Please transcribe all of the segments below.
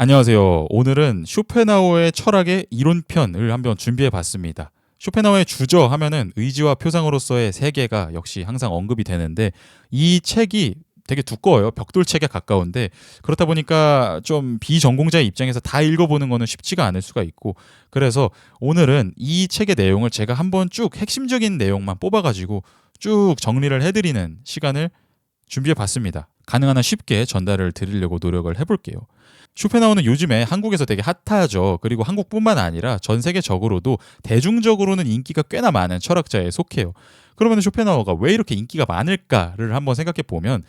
안녕하세요. 오늘은 쇼펜하우어의 철학의 이론편을 한번 준비해 봤습니다. 쇼펜하우어의 주저 하면은 의지와 표상으로서의 세계가 역시 항상 언급이 되는데 이 책이 되게 두꺼워요. 벽돌책에 가까운데 그렇다 보니까 좀 비전공자의 입장에서 다 읽어보는 거는 쉽지가 않을 수가 있고 그래서 오늘은 이 책의 내용을 제가 한번 쭉 핵심적인 내용만 뽑아가지고 쭉 정리를 해드리는 시간을 준비해 봤습니다. 가능한 한 쉽게 전달을 드리려고 노력을 해볼게요. 쇼펜하우어는 요즘에 한국에서 되게 핫하죠. 그리고 한국뿐만 아니라 전 세계적으로도 대중적으로는 인기가 꽤나 많은 철학자에 속해요. 그러면 쇼펜하우어가 왜 이렇게 인기가 많을까를 한번 생각해 보면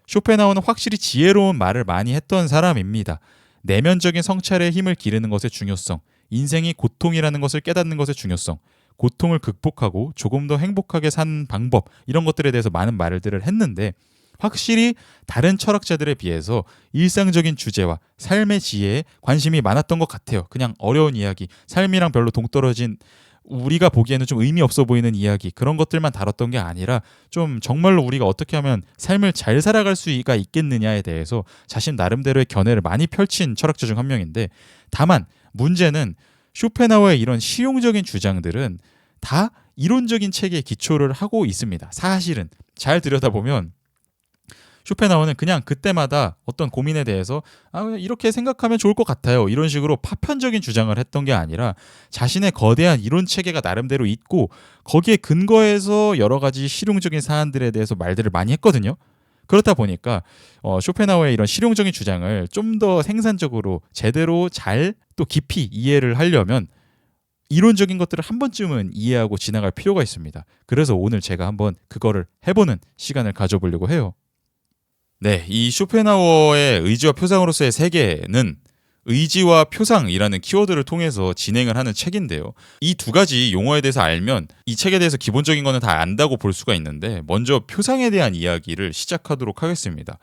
쇼펜하우어는 확실히 지혜로운 말을 많이 했던 사람입니다. 내면적인 성찰의 힘을 기르는 것의 중요성, 인생이 고통이라는 것을 깨닫는 것의 중요성, 고통을 극복하고 조금 더 행복하게 사는 방법 이런 것들에 대해서 많은 말들을 했는데 확실히 다른 철학자들에 비해서 일상적인 주제와 삶의 지혜에 관심이 많았던 것 같아요. 그냥 어려운 이야기, 삶이랑 별로 동떨어진 우리가 보기에는 좀 의미 없어 보이는 이야기 그런 것들만 다뤘던 게 아니라 좀 정말로 우리가 어떻게 하면 삶을 잘 살아갈 수가 있겠느냐에 대해서 자신 나름대로의 견해를 많이 펼친 철학자 중 한 명인데 다만 문제는 쇼펜하우어의 이런 실용적인 주장들은 다 이론적인 체계에 기초를 하고 있습니다. 사실은 잘 들여다보면 쇼펜하우어는 그냥 그때마다 어떤 고민에 대해서 이렇게 생각하면 좋을 것 같아요. 이런 식으로 파편적인 주장을 했던 게 아니라 자신의 거대한 이론 체계가 나름대로 있고 거기에 근거해서 여러 가지 실용적인 사안들에 대해서 말들을 많이 했거든요. 그렇다 보니까 쇼펜하우어의 이런 실용적인 주장을 좀 더 생산적으로 제대로 잘 또 깊이 이해를 하려면 이론적인 것들을 한 번쯤은 이해하고 지나갈 필요가 있습니다. 그래서 오늘 제가 한번 그거를 해보는 시간을 가져보려고 해요. 네, 이 쇼펜하우어의 의지와 표상으로서의 세계는 의지와 표상이라는 키워드를 통해서 진행을 하는 책인데요. 이 두 가지 용어에 대해서 알면 이 책에 대해서 기본적인 거는 다 안다고 볼 수가 있는데 먼저 표상에 대한 이야기를 시작하도록 하겠습니다.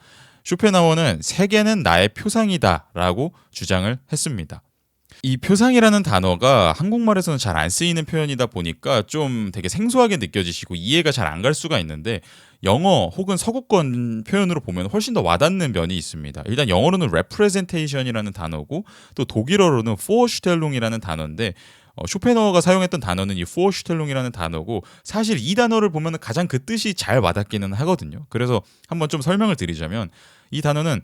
쇼펜하우어는 세계는 나의 표상이다라고 주장을 했습니다. 이 표상이라는 단어가 한국말에서는 잘 안 쓰이는 표현이다 보니까 좀 되게 생소하게 느껴지시고 이해가 잘 안 갈 수가 있는데 영어 혹은 서구권 표현으로 보면 훨씬 더 와닿는 면이 있습니다. 일단 영어로는 representation이라는 단어고 또 독일어로는 Vorstellung이라는 단어인데 쇼펜하우어가 사용했던 단어는 이 Vorstellung이라는 단어고 사실 이 단어를 보면 가장 그 뜻이 잘 와닿기는 하거든요. 그래서 한번 좀 설명을 드리자면 이 단어는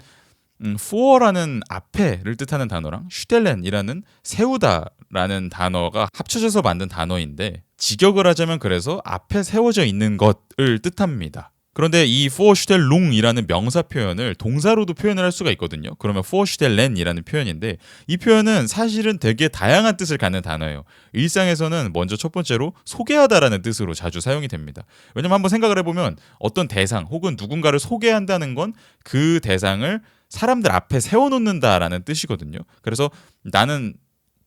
fu어라는 앞에를 뜻하는 단어랑 슈텔렌이라는 세우다라는 단어가 합쳐져서 만든 단어인데 직역을 하자면 그래서 앞에 세워져 있는 것을 뜻합니다. 그런데 이 vorstellung이라는 명사 표현을 동사로도 표현을 할 수가 있거든요. 그러면 vorstellen이라는 표현인데 이 표현은 사실은 되게 다양한 뜻을 갖는 단어예요. 일상에서는 먼저 첫 번째로 소개하다라는 뜻으로 자주 사용이 됩니다. 왜냐면 한번 생각을 해보면 어떤 대상 혹은 누군가를 소개한다는 건 그 대상을 사람들 앞에 세워놓는다라는 뜻이거든요. 그래서 나는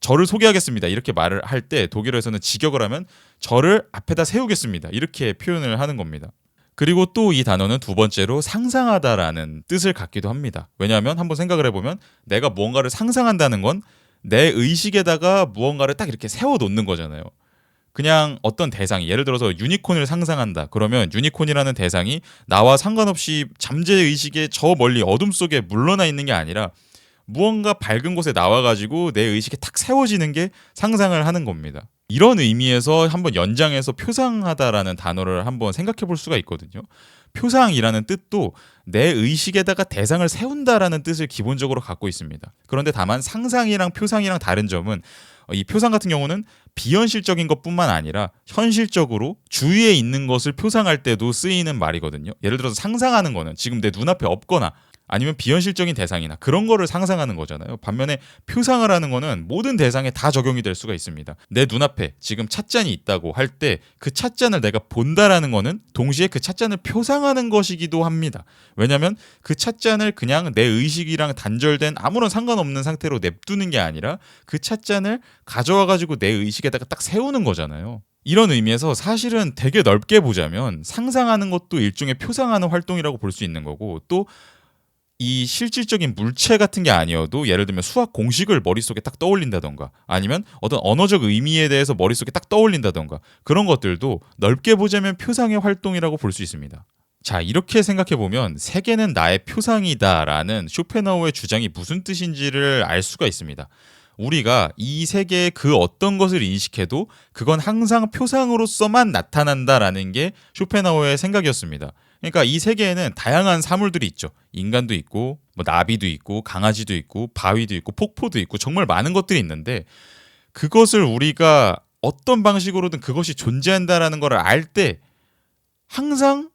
저를 소개하겠습니다. 이렇게 말을 할 때 독일어에서는 직역을 하면 저를 앞에다 세우겠습니다. 이렇게 표현을 하는 겁니다. 그리고 또 이 단어는 두 번째로 상상하다라는 뜻을 갖기도 합니다. 왜냐하면 한번 생각을 해보면 내가 무언가를 상상한다는 건 내 의식에다가 무언가를 딱 이렇게 세워놓는 거잖아요. 그냥 어떤 대상이 예를 들어서 유니콘을 상상한다. 그러면 유니콘이라는 대상이 나와 상관없이 잠재의식의 저 멀리 어둠 속에 물러나 있는 게 아니라 무언가 밝은 곳에 나와가지고 내 의식에 탁 세워지는 게 상상을 하는 겁니다. 이런 의미에서 한번 연장해서 표상하다라는 단어를 한번 생각해 볼 수가 있거든요. 표상이라는 뜻도 내 의식에다가 대상을 세운다라는 뜻을 기본적으로 갖고 있습니다. 그런데 다만 상상이랑 표상이랑 다른 점은 이 표상 같은 경우는 비현실적인 것뿐만 아니라 현실적으로 주위에 있는 것을 표상할 때도 쓰이는 말이거든요. 예를 들어서 상상하는 거는 지금 내 눈앞에 없거나 아니면 비현실적인 대상이나 그런 거를 상상하는 거잖아요. 반면에 표상을 하는 거는 모든 대상에 다 적용이 될 수가 있습니다. 내 눈앞에 지금 찻잔이 있다고 할 때 그 찻잔을 내가 본다라는 거는 동시에 그 찻잔을 표상하는 것이기도 합니다. 왜냐하면 그 찻잔을 그냥 내 의식이랑 단절된 아무런 상관없는 상태로 냅두는 게 아니라 그 찻잔을 가져와가지고 내 의식에다가 딱 세우는 거잖아요. 이런 의미에서 사실은 되게 넓게 보자면 상상하는 것도 일종의 표상하는 활동이라고 볼 수 있는 거고 또 이 실질적인 물체 같은 게 아니어도 예를 들면 수학 공식을 머릿속에 딱 떠올린다던가 아니면 어떤 언어적 의미에 대해서 머릿속에 딱 떠올린다던가 그런 것들도 넓게 보자면 표상의 활동이라고 볼 수 있습니다. 자, 이렇게 생각해 보면 세계는 나의 표상이다라는 쇼펜하우어의 주장이 무슨 뜻인지를 알 수가 있습니다. 우리가 이 세계의 그 어떤 것을 인식해도 그건 항상 표상으로서만 나타난다라는 게 쇼펜하우어의 생각이었습니다. 그러니까 이 세계에는 다양한 사물들이 있죠. 인간도 있고, 뭐 나비도 있고, 강아지도 있고, 바위도 있고, 폭포도 있고, 정말 많은 것들이 있는데 그것을 우리가 어떤 방식으로든 그것이 존재한다라는 걸 알 때 항상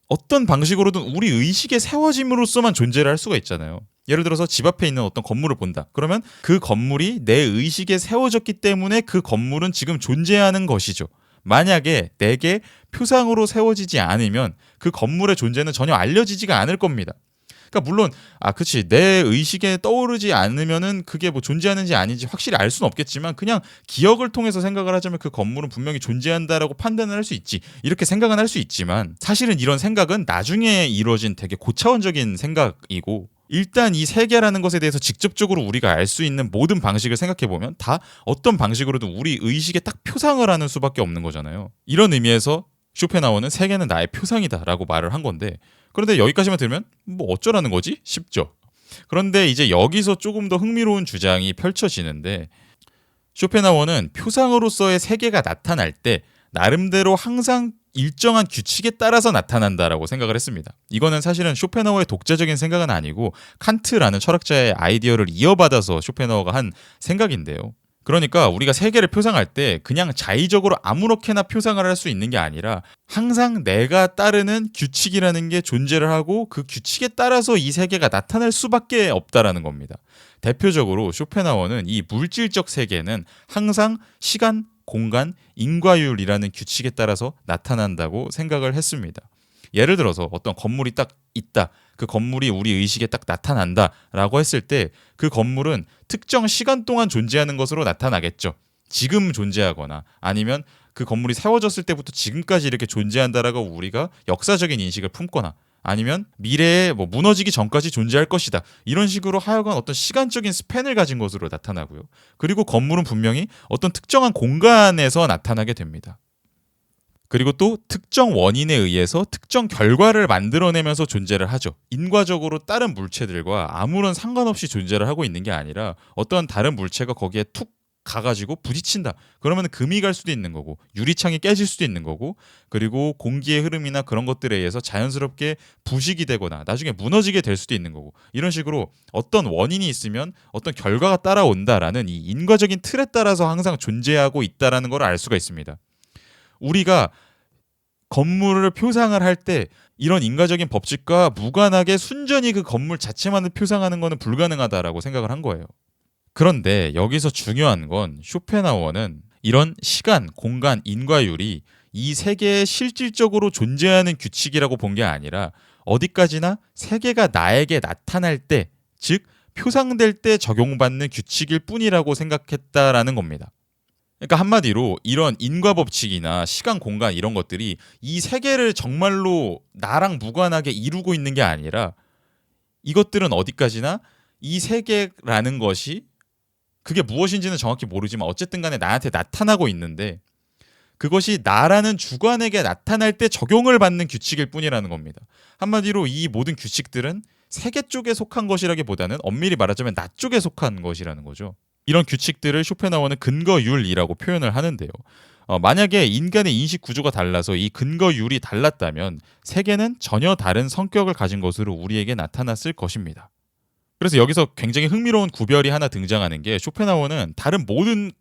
어떤 방식으로든 우리 의식에 세워짐으로써만 존재를 할 수가 있잖아요. 예를 들어서 집 앞에 있는 어떤 건물을 본다. 그러면 그 건물이 내 의식에 세워졌기 때문에 그 건물은 지금 존재하는 것이죠. 만약에 내게 표상으로 세워지지 않으면 그 건물의 존재는 전혀 알려지지가 않을 겁니다. 그러니까 물론 그치, 내 의식에 떠오르지 않으면은 그게 뭐 존재하는지 아닌지 확실히 알 수는 없겠지만 그냥 기억을 통해서 생각을 하자면 그 건물은 분명히 존재한다라고 판단을 할 수 있지, 이렇게 생각은 할 수 있지만 사실은 이런 생각은 나중에 이루어진 되게 고차원적인 생각이고, 일단 이 세계라는 것에 대해서 직접적으로 우리가 알 수 있는 모든 방식을 생각해보면 다 어떤 방식으로든 우리 의식에 딱 표상을 하는 수밖에 없는 거잖아요. 이런 의미에서 쇼펜하우어는 세계는 나의 표상이다라고 말을 한 건데, 그런데 여기까지만 들으면 뭐 어쩌라는 거지 싶죠. 그런데 이제 여기서 조금 더 흥미로운 주장이 펼쳐지는데, 쇼펜하우어는 표상으로서의 세계가 나타날 때 나름대로 항상 일정한 규칙에 따라서 나타난다라고 생각을 했습니다. 이거는 사실은 쇼펜하우어의 독자적인 생각은 아니고 칸트라는 철학자의 아이디어를 이어받아서 쇼펜하우어가 한 생각인데요. 그러니까 우리가 세계를 표상할 때 그냥 자의적으로 아무렇게나 표상을 할 수 있는 게 아니라 항상 내가 따르는 규칙이라는 게 존재를 하고 그 규칙에 따라서 이 세계가 나타날 수밖에 없다라는 겁니다. 대표적으로 쇼펜하우어는 이 물질적 세계는 항상 시간, 공간, 인과율이라는 규칙에 따라서 나타난다고 생각을 했습니다. 예를 들어서 어떤 건물이 딱 있다, 그 건물이 우리 의식에 딱 나타난다라고 했을 때 그 건물은 특정 시간 동안 존재하는 것으로 나타나겠죠. 지금 존재하거나 아니면 그 건물이 세워졌을 때부터 지금까지 이렇게 존재한다라고 우리가 역사적인 인식을 품거나 아니면 미래에 뭐 무너지기 전까지 존재할 것이다, 이런 식으로 하여간 어떤 시간적인 스팬을 가진 것으로 나타나고요. 그리고 건물은 분명히 어떤 특정한 공간에서 나타나게 됩니다. 그리고 또 특정 원인에 의해서 특정 결과를 만들어내면서 존재를 하죠. 인과적으로 다른 물체들과 아무런 상관없이 존재를 하고 있는 게 아니라 어떤 다른 물체가 거기에 툭 가가지고 부딪힌다. 그러면 금이 갈 수도 있는 거고, 유리창이 깨질 수도 있는 거고, 그리고 공기의 흐름이나 그런 것들에 의해서 자연스럽게 부식이 되거나 나중에 무너지게 될 수도 있는 거고, 이런 식으로 어떤 원인이 있으면 어떤 결과가 따라온다라는 이 인과적인 틀에 따라서 항상 존재하고 있다라는 걸 알 수가 있습니다. 우리가 건물을 표상을 할 때 이런 인과적인 법칙과 무관하게 순전히 그 건물 자체만을 표상하는 것은 불가능하다라고 생각을 한 거예요. 그런데 여기서 중요한 건 쇼펜하우어는 이런 시간, 공간, 인과율이 이 세계에 실질적으로 존재하는 규칙이라고 본 게 아니라 어디까지나 세계가 나에게 나타날 때, 즉 표상될 때 적용받는 규칙일 뿐이라고 생각했다라는 겁니다. 그러니까 한마디로 이런 인과 법칙이나 시간, 공간 이런 것들이 이 세계를 정말로 나랑 무관하게 이루고 있는 게 아니라 이것들은 어디까지나 이 세계라는 것이 그게 무엇인지는 정확히 모르지만 어쨌든 간에 나한테 나타나고 있는데 그것이 나라는 주관에게 나타날 때 적용을 받는 규칙일 뿐이라는 겁니다. 한마디로 이 모든 규칙들은 세계 쪽에 속한 것이라기보다는 엄밀히 말하자면 나 쪽에 속한 것이라는 거죠. 이런 규칙들을 쇼펜하우어는 근거율이라고 표현을 하는데요. 만약에 인간의 인식 구조가 달라서 이 근거율이 달랐다면 세계는 전혀 다른 성격을 가진 것으로 우리에게 나타났을 것입니다. 그래서 여기서 굉장히 흥미로운 구별이 하나 등장하는 게, 쇼펜하우어는 다른 모든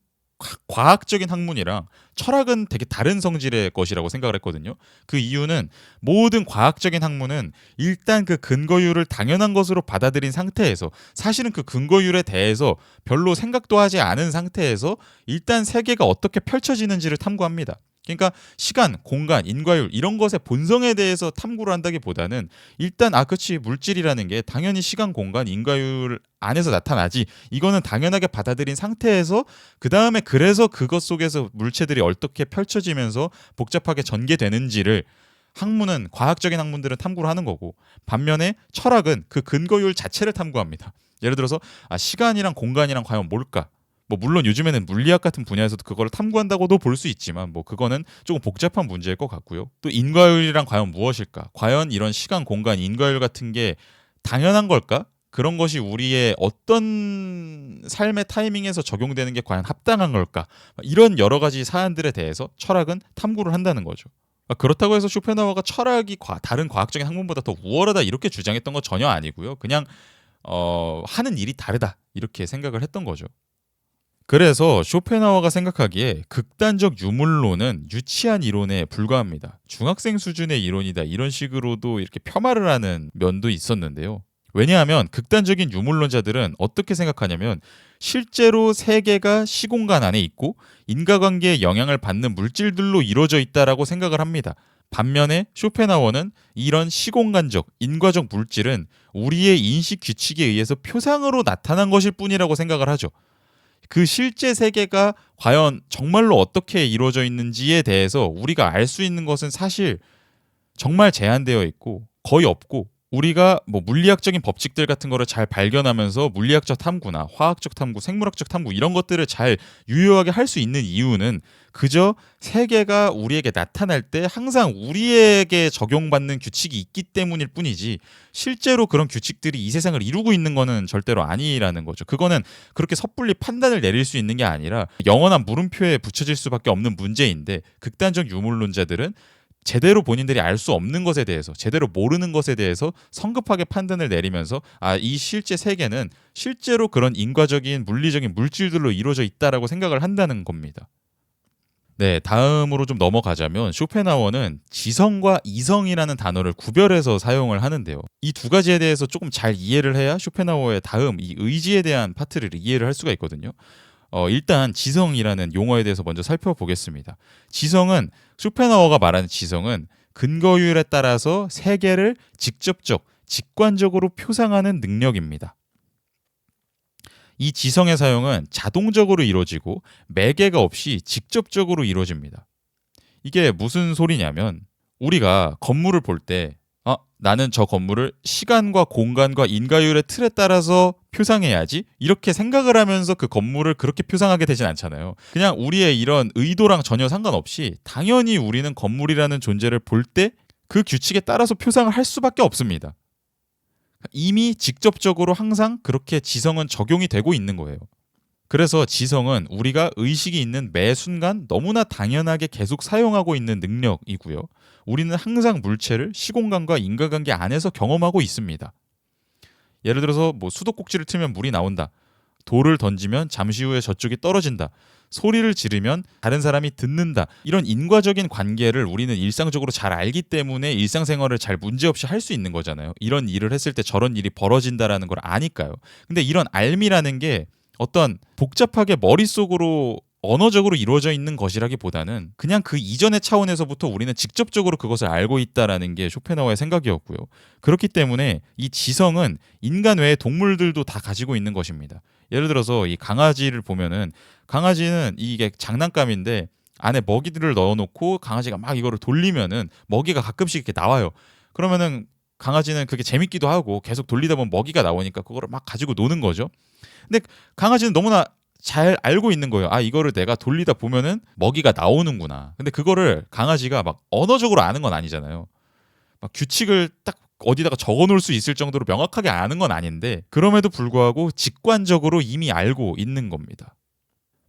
과학적인 학문이랑 철학은 되게 다른 성질의 것이라고 생각을 했거든요. 그 이유는 모든 과학적인 학문은 일단 그 근거율을 당연한 것으로 받아들인 상태에서, 사실은 그 근거율에 대해서 별로 생각도 하지 않은 상태에서 일단 세계가 어떻게 펼쳐지는지를 탐구합니다. 그러니까 시간, 공간, 인과율 이런 것의 본성에 대해서 탐구를 한다기보다는 일단 그치, 물질이라는 게 당연히 시간, 공간, 인과율 안에서 나타나지, 이거는 당연하게 받아들인 상태에서 그 다음에 그래서 그것 속에서 물체들이 어떻게 펼쳐지면서 복잡하게 전개되는지를 학문은, 과학적인 학문들은 탐구를 하는 거고, 반면에 철학은 그 근거율 자체를 탐구합니다. 예를 들어서 시간이랑 공간이랑 과연 뭘까? 뭐 물론 요즘에는 물리학 같은 분야에서도 그걸 탐구한다고도 볼 수 있지만 뭐 그거는 조금 복잡한 문제일 것 같고요. 또 인과율이란 과연 무엇일까? 과연 이런 시간, 공간, 인과율 같은 게 당연한 걸까? 그런 것이 우리의 어떤 삶의 타이밍에서 적용되는 게 과연 합당한 걸까? 이런 여러 가지 사안들에 대해서 철학은 탐구를 한다는 거죠. 그렇다고 해서 쇼펜하우어가 철학이 다른 과학적인 학문보다 더 우월하다 이렇게 주장했던 건 전혀 아니고요. 그냥 하는 일이 다르다 이렇게 생각을 했던 거죠. 그래서 쇼펜하우어가 생각하기에 극단적 유물론은 유치한 이론에 불과합니다. 중학생 수준의 이론이다 이런 식으로도 이렇게 폄하를 하는 면도 있었는데요. 왜냐하면 극단적인 유물론자들은 어떻게 생각하냐면 실제로 세계가 시공간 안에 있고 인과관계에 영향을 받는 물질들로 이루어져 있다라고 생각을 합니다. 반면에 쇼펜하우어는 이런 시공간적, 인과적 물질은 우리의 인식 규칙에 의해서 표상으로 나타난 것일 뿐이라고 생각을 하죠. 그 실제 세계가 과연 정말로 어떻게 이루어져 있는지에 대해서 우리가 알 수 있는 것은 사실 정말 제한되어 있고 거의 없고 우리가 뭐 물리학적인 법칙들 같은 거를 잘 발견하면서 물리학적 탐구나 화학적 탐구, 생물학적 탐구 이런 것들을 잘 유효하게 할 수 있는 이유는 그저 세계가 우리에게 나타날 때 항상 우리에게 적용받는 규칙이 있기 때문일 뿐이지 실제로 그런 규칙들이 이 세상을 이루고 있는 거는 절대로 아니라는 거죠. 그거는 그렇게 섣불리 판단을 내릴 수 있는 게 아니라 영원한 물음표에 붙여질 수밖에 없는 문제인데 극단적 유물론자들은 제대로 본인들이 알 수 없는 것에 대해서 제대로 모르는 것에 대해서 성급하게 판단을 내리면서 이 실제 세계는 실제로 그런 인과적인 물리적인 물질들로 이루어져 있다라고 생각을 한다는 겁니다. 네, 다음으로 좀 넘어가자면 쇼펜하우어는 지성과 이성이라는 단어를 구별해서 사용을 하는데요. 이 두 가지에 대해서 조금 잘 이해를 해야 쇼펜하우어의 다음 이 의지에 대한 파트를 이해를 할 수가 있거든요. 일단 지성이라는 용어에 대해서 먼저 살펴보겠습니다. 지성은 쇼펜하우어가 말하는 지성은 근거율에 따라서 세계를 직접적, 직관적으로 표상하는 능력입니다. 이 지성의 사용은 자동적으로 이루어지고 매개가 없이 직접적으로 이루어집니다. 이게 무슨 소리냐면 우리가 건물을 볼 때 나는 저 건물을 시간과 공간과 인과율의 틀에 따라서 표상해야지 이렇게 생각을 하면서 그 건물을 그렇게 표상하게 되진 않잖아요. 그냥 우리의 이런 의도랑 전혀 상관없이 당연히 우리는 건물이라는 존재를 볼 때 그 규칙에 따라서 표상을 할 수밖에 없습니다. 이미 직접적으로 항상 그렇게 지성은 적용이 되고 있는 거예요. 그래서 지성은 우리가 의식이 있는 매 순간 너무나 당연하게 계속 사용하고 있는 능력이고요. 우리는 항상 물체를 시공간과 인과관계 안에서 경험하고 있습니다. 예를 들어서 뭐 수도꼭지를 틀면 물이 나온다. 돌을 던지면 잠시 후에 저쪽이 떨어진다. 소리를 지르면 다른 사람이 듣는다. 이런 인과적인 관계를 우리는 일상적으로 잘 알기 때문에 일상생활을 잘 문제없이 할 수 있는 거잖아요. 이런 일을 했을 때 저런 일이 벌어진다라는 걸 아니까요. 근데 이런 알미라는 게 어떤 복잡하게 머릿속으로 언어적으로 이루어져 있는 것이라기보다는 그냥 그 이전의 차원에서부터 우리는 직접적으로 그것을 알고 있다라는 게 쇼펜하우어의 생각이었고요. 그렇기 때문에 이 지성은 인간 외의 동물들도 다 가지고 있는 것입니다. 예를 들어서 이 강아지를 보면은 강아지는 이게 장난감인데 안에 먹이들을 넣어놓고 강아지가 막 이거를 돌리면은 먹이가 가끔씩 이렇게 나와요. 그러면은 강아지는 그게 재밌기도 하고 계속 돌리다 보면 먹이가 나오니까 그거를 막 가지고 노는 거죠. 근데 강아지는 너무나 잘 알고 있는 거예요. 이거를 내가 돌리다 보면은 먹이가 나오는구나. 근데 그거를 강아지가 막 언어적으로 아는 건 아니잖아요. 막 규칙을 딱 어디다가 적어 놓을 수 있을 정도로 명확하게 아는 건 아닌데 그럼에도 불구하고 직관적으로 이미 알고 있는 겁니다.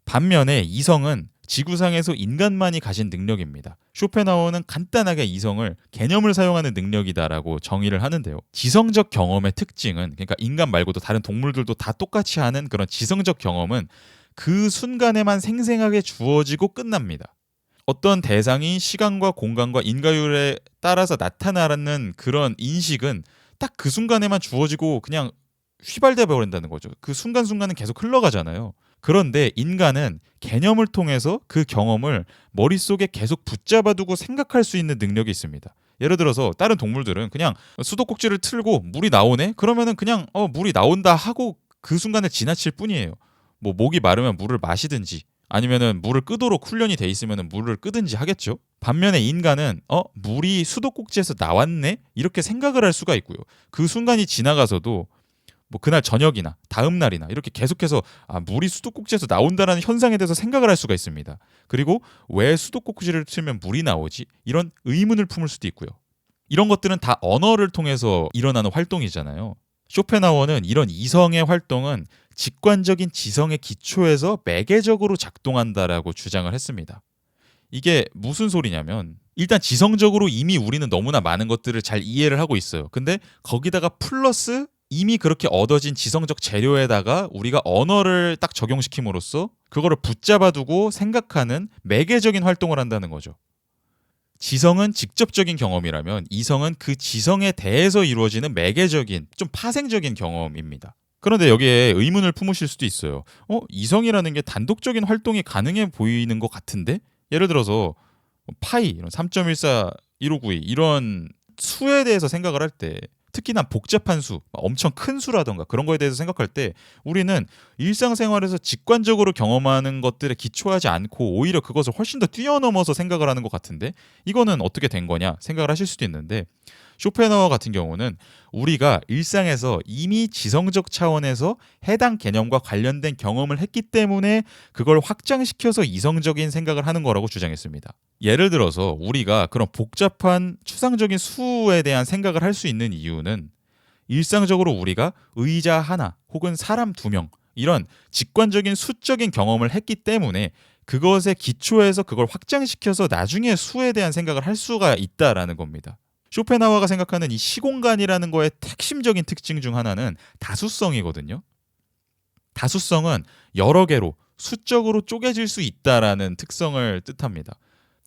반면에 이성은 지구상에서 인간만이 가진 능력입니다. 쇼펜하우어는 간단하게 이성을 개념을 사용하는 능력이다라고 정의를 하는데요. 지성적 경험의 특징은 그러니까 인간 말고도 다른 동물들도 다 똑같이 하는 그런 지성적 경험은 그 순간에만 생생하게 주어지고 끝납니다. 어떤 대상이 시간과 공간과 인과율에 따라서 나타나는 그런 인식은 딱 그 순간에만 주어지고 그냥 휘발돼 버린다는 거죠. 그 순간순간은 계속 흘러가잖아요. 그런데 인간은 개념을 통해서 그 경험을 머릿속에 계속 붙잡아두고 생각할 수 있는 능력이 있습니다. 예를 들어서 다른 동물들은 그냥 수도꼭지를 틀고 물이 나오네? 그러면은 그냥 물이 나온다 하고 그 순간을 지나칠 뿐이에요. 뭐 목이 마르면 물을 마시든지 아니면은 물을 끄도록 훈련이 돼 있으면은 물을 끄든지 하겠죠. 반면에 인간은 물이 수도꼭지에서 나왔네? 이렇게 생각을 할 수가 있고요. 그 순간이 지나가서도 뭐 그날 저녁이나 다음 날이나 이렇게 계속해서 물이 수도꼭지에서 나온다라는 현상에 대해서 생각을 할 수가 있습니다. 그리고 왜 수도꼭지를 틀면 물이 나오지? 이런 의문을 품을 수도 있고요. 이런 것들은 다 언어를 통해서 일어나는 활동이잖아요. 쇼펜하우어는 이런 이성의 활동은 직관적인 지성의 기초에서 매개적으로 작동한다라고 주장을 했습니다. 이게 무슨 소리냐면 일단 지성적으로 이미 우리는 너무나 많은 것들을 잘 이해를 하고 있어요. 근데 거기다가 플러스 이미 그렇게 얻어진 지성적 재료에다가 우리가 언어를 딱 적용시킴으로써 그거를 붙잡아두고 생각하는 매개적인 활동을 한다는 거죠. 지성은 직접적인 경험이라면 이성은 그 지성에 대해서 이루어지는 매개적인 좀 파생적인 경험입니다. 그런데 여기에 의문을 품으실 수도 있어요. 이성이라는 게 단독적인 활동이 가능해 보이는 것 같은데? 예를 들어서 파이, 이런 3.14, 1592 이런 수에 대해서 생각을 할 때 특히나 복잡한 수, 엄청 큰 수라던가 그런 거에 대해서 생각할 때 우리는 일상생활에서 직관적으로 경험하는 것들에 기초하지 않고 오히려 그것을 훨씬 더 뛰어넘어서 생각을 하는 것 같은데 이거는 어떻게 된 거냐 생각을 하실 수도 있는데 쇼펜하우어 같은 경우는 우리가 일상에서 이미 지성적 차원에서 해당 개념과 관련된 경험을 했기 때문에 그걸 확장시켜서 이성적인 생각을 하는 거라고 주장했습니다. 예를 들어서 우리가 그런 복잡한 추상적인 수에 대한 생각을 할 수 있는 이유는 일상적으로 우리가 의자 하나 혹은 사람 2명 이런 직관적인 수적인 경험을 했기 때문에 그것에 기초해서 그걸 확장시켜서 나중에 수에 대한 생각을 할 수가 있다라는 겁니다. 쇼펜하우어가 생각하는 이 시공간이라는 거의 핵심적인 특징 중 하나는 다수성이거든요. 다수성은 여러 개로 수적으로 쪼개질 수 있다라는 특성을 뜻합니다.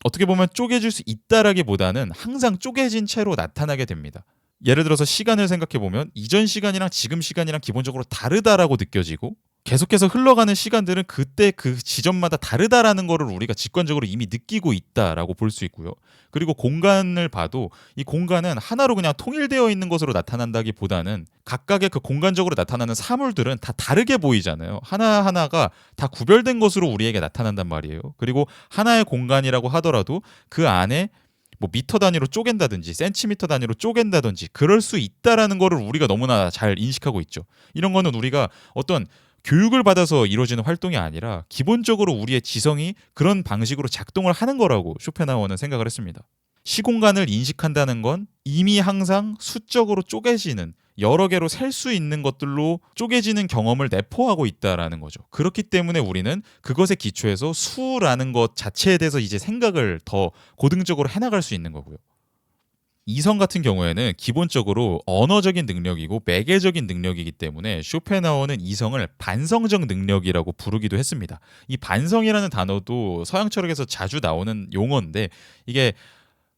어떻게 보면 쪼개질 수 있다라기보다는 항상 쪼개진 채로 나타나게 됩니다. 예를 들어서 시간을 생각해보면 이전 시간이랑 지금 시간이랑 기본적으로 다르다라고 느껴지고 계속해서 흘러가는 시간들은 그때 그 지점마다 다르다라는 거를 우리가 직관적으로 이미 느끼고 있다라고 볼 수 있고요. 그리고 공간을 봐도 이 공간은 하나로 그냥 통일되어 있는 것으로 나타난다기보다는 각각의 그 공간적으로 나타나는 사물들은 다 다르게 보이잖아요. 하나하나가 다 구별된 것으로 우리에게 나타난단 말이에요. 그리고 하나의 공간이라고 하더라도 그 안에 뭐 미터 단위로 쪼갠다든지 센티미터 단위로 쪼갠다든지 그럴 수 있다라는 거를 우리가 너무나 잘 인식하고 있죠. 이런 거는 우리가 어떤 교육을 받아서 이루어지는 활동이 아니라 기본적으로 우리의 지성이 그런 방식으로 작동을 하는 거라고 쇼펜하우어는 생각을 했습니다. 시공간을 인식한다는 건 이미 항상 수적으로 쪼개지는 여러 개로 셀 수 있는 것들로 쪼개지는 경험을 내포하고 있다라는 거죠. 그렇기 때문에 우리는 그것에 기초해서 수라는 것 자체에 대해서 이제 생각을 더 고등적으로 해나갈 수 있는 거고요. 이성 같은 경우에는 기본적으로 언어적인 능력이고 매개적인 능력이기 때문에 쇼펜하우어는 이성을 반성적 능력이라고 부르기도 했습니다. 이 반성이라는 단어도 서양 철학에서 자주 나오는 용어인데 이게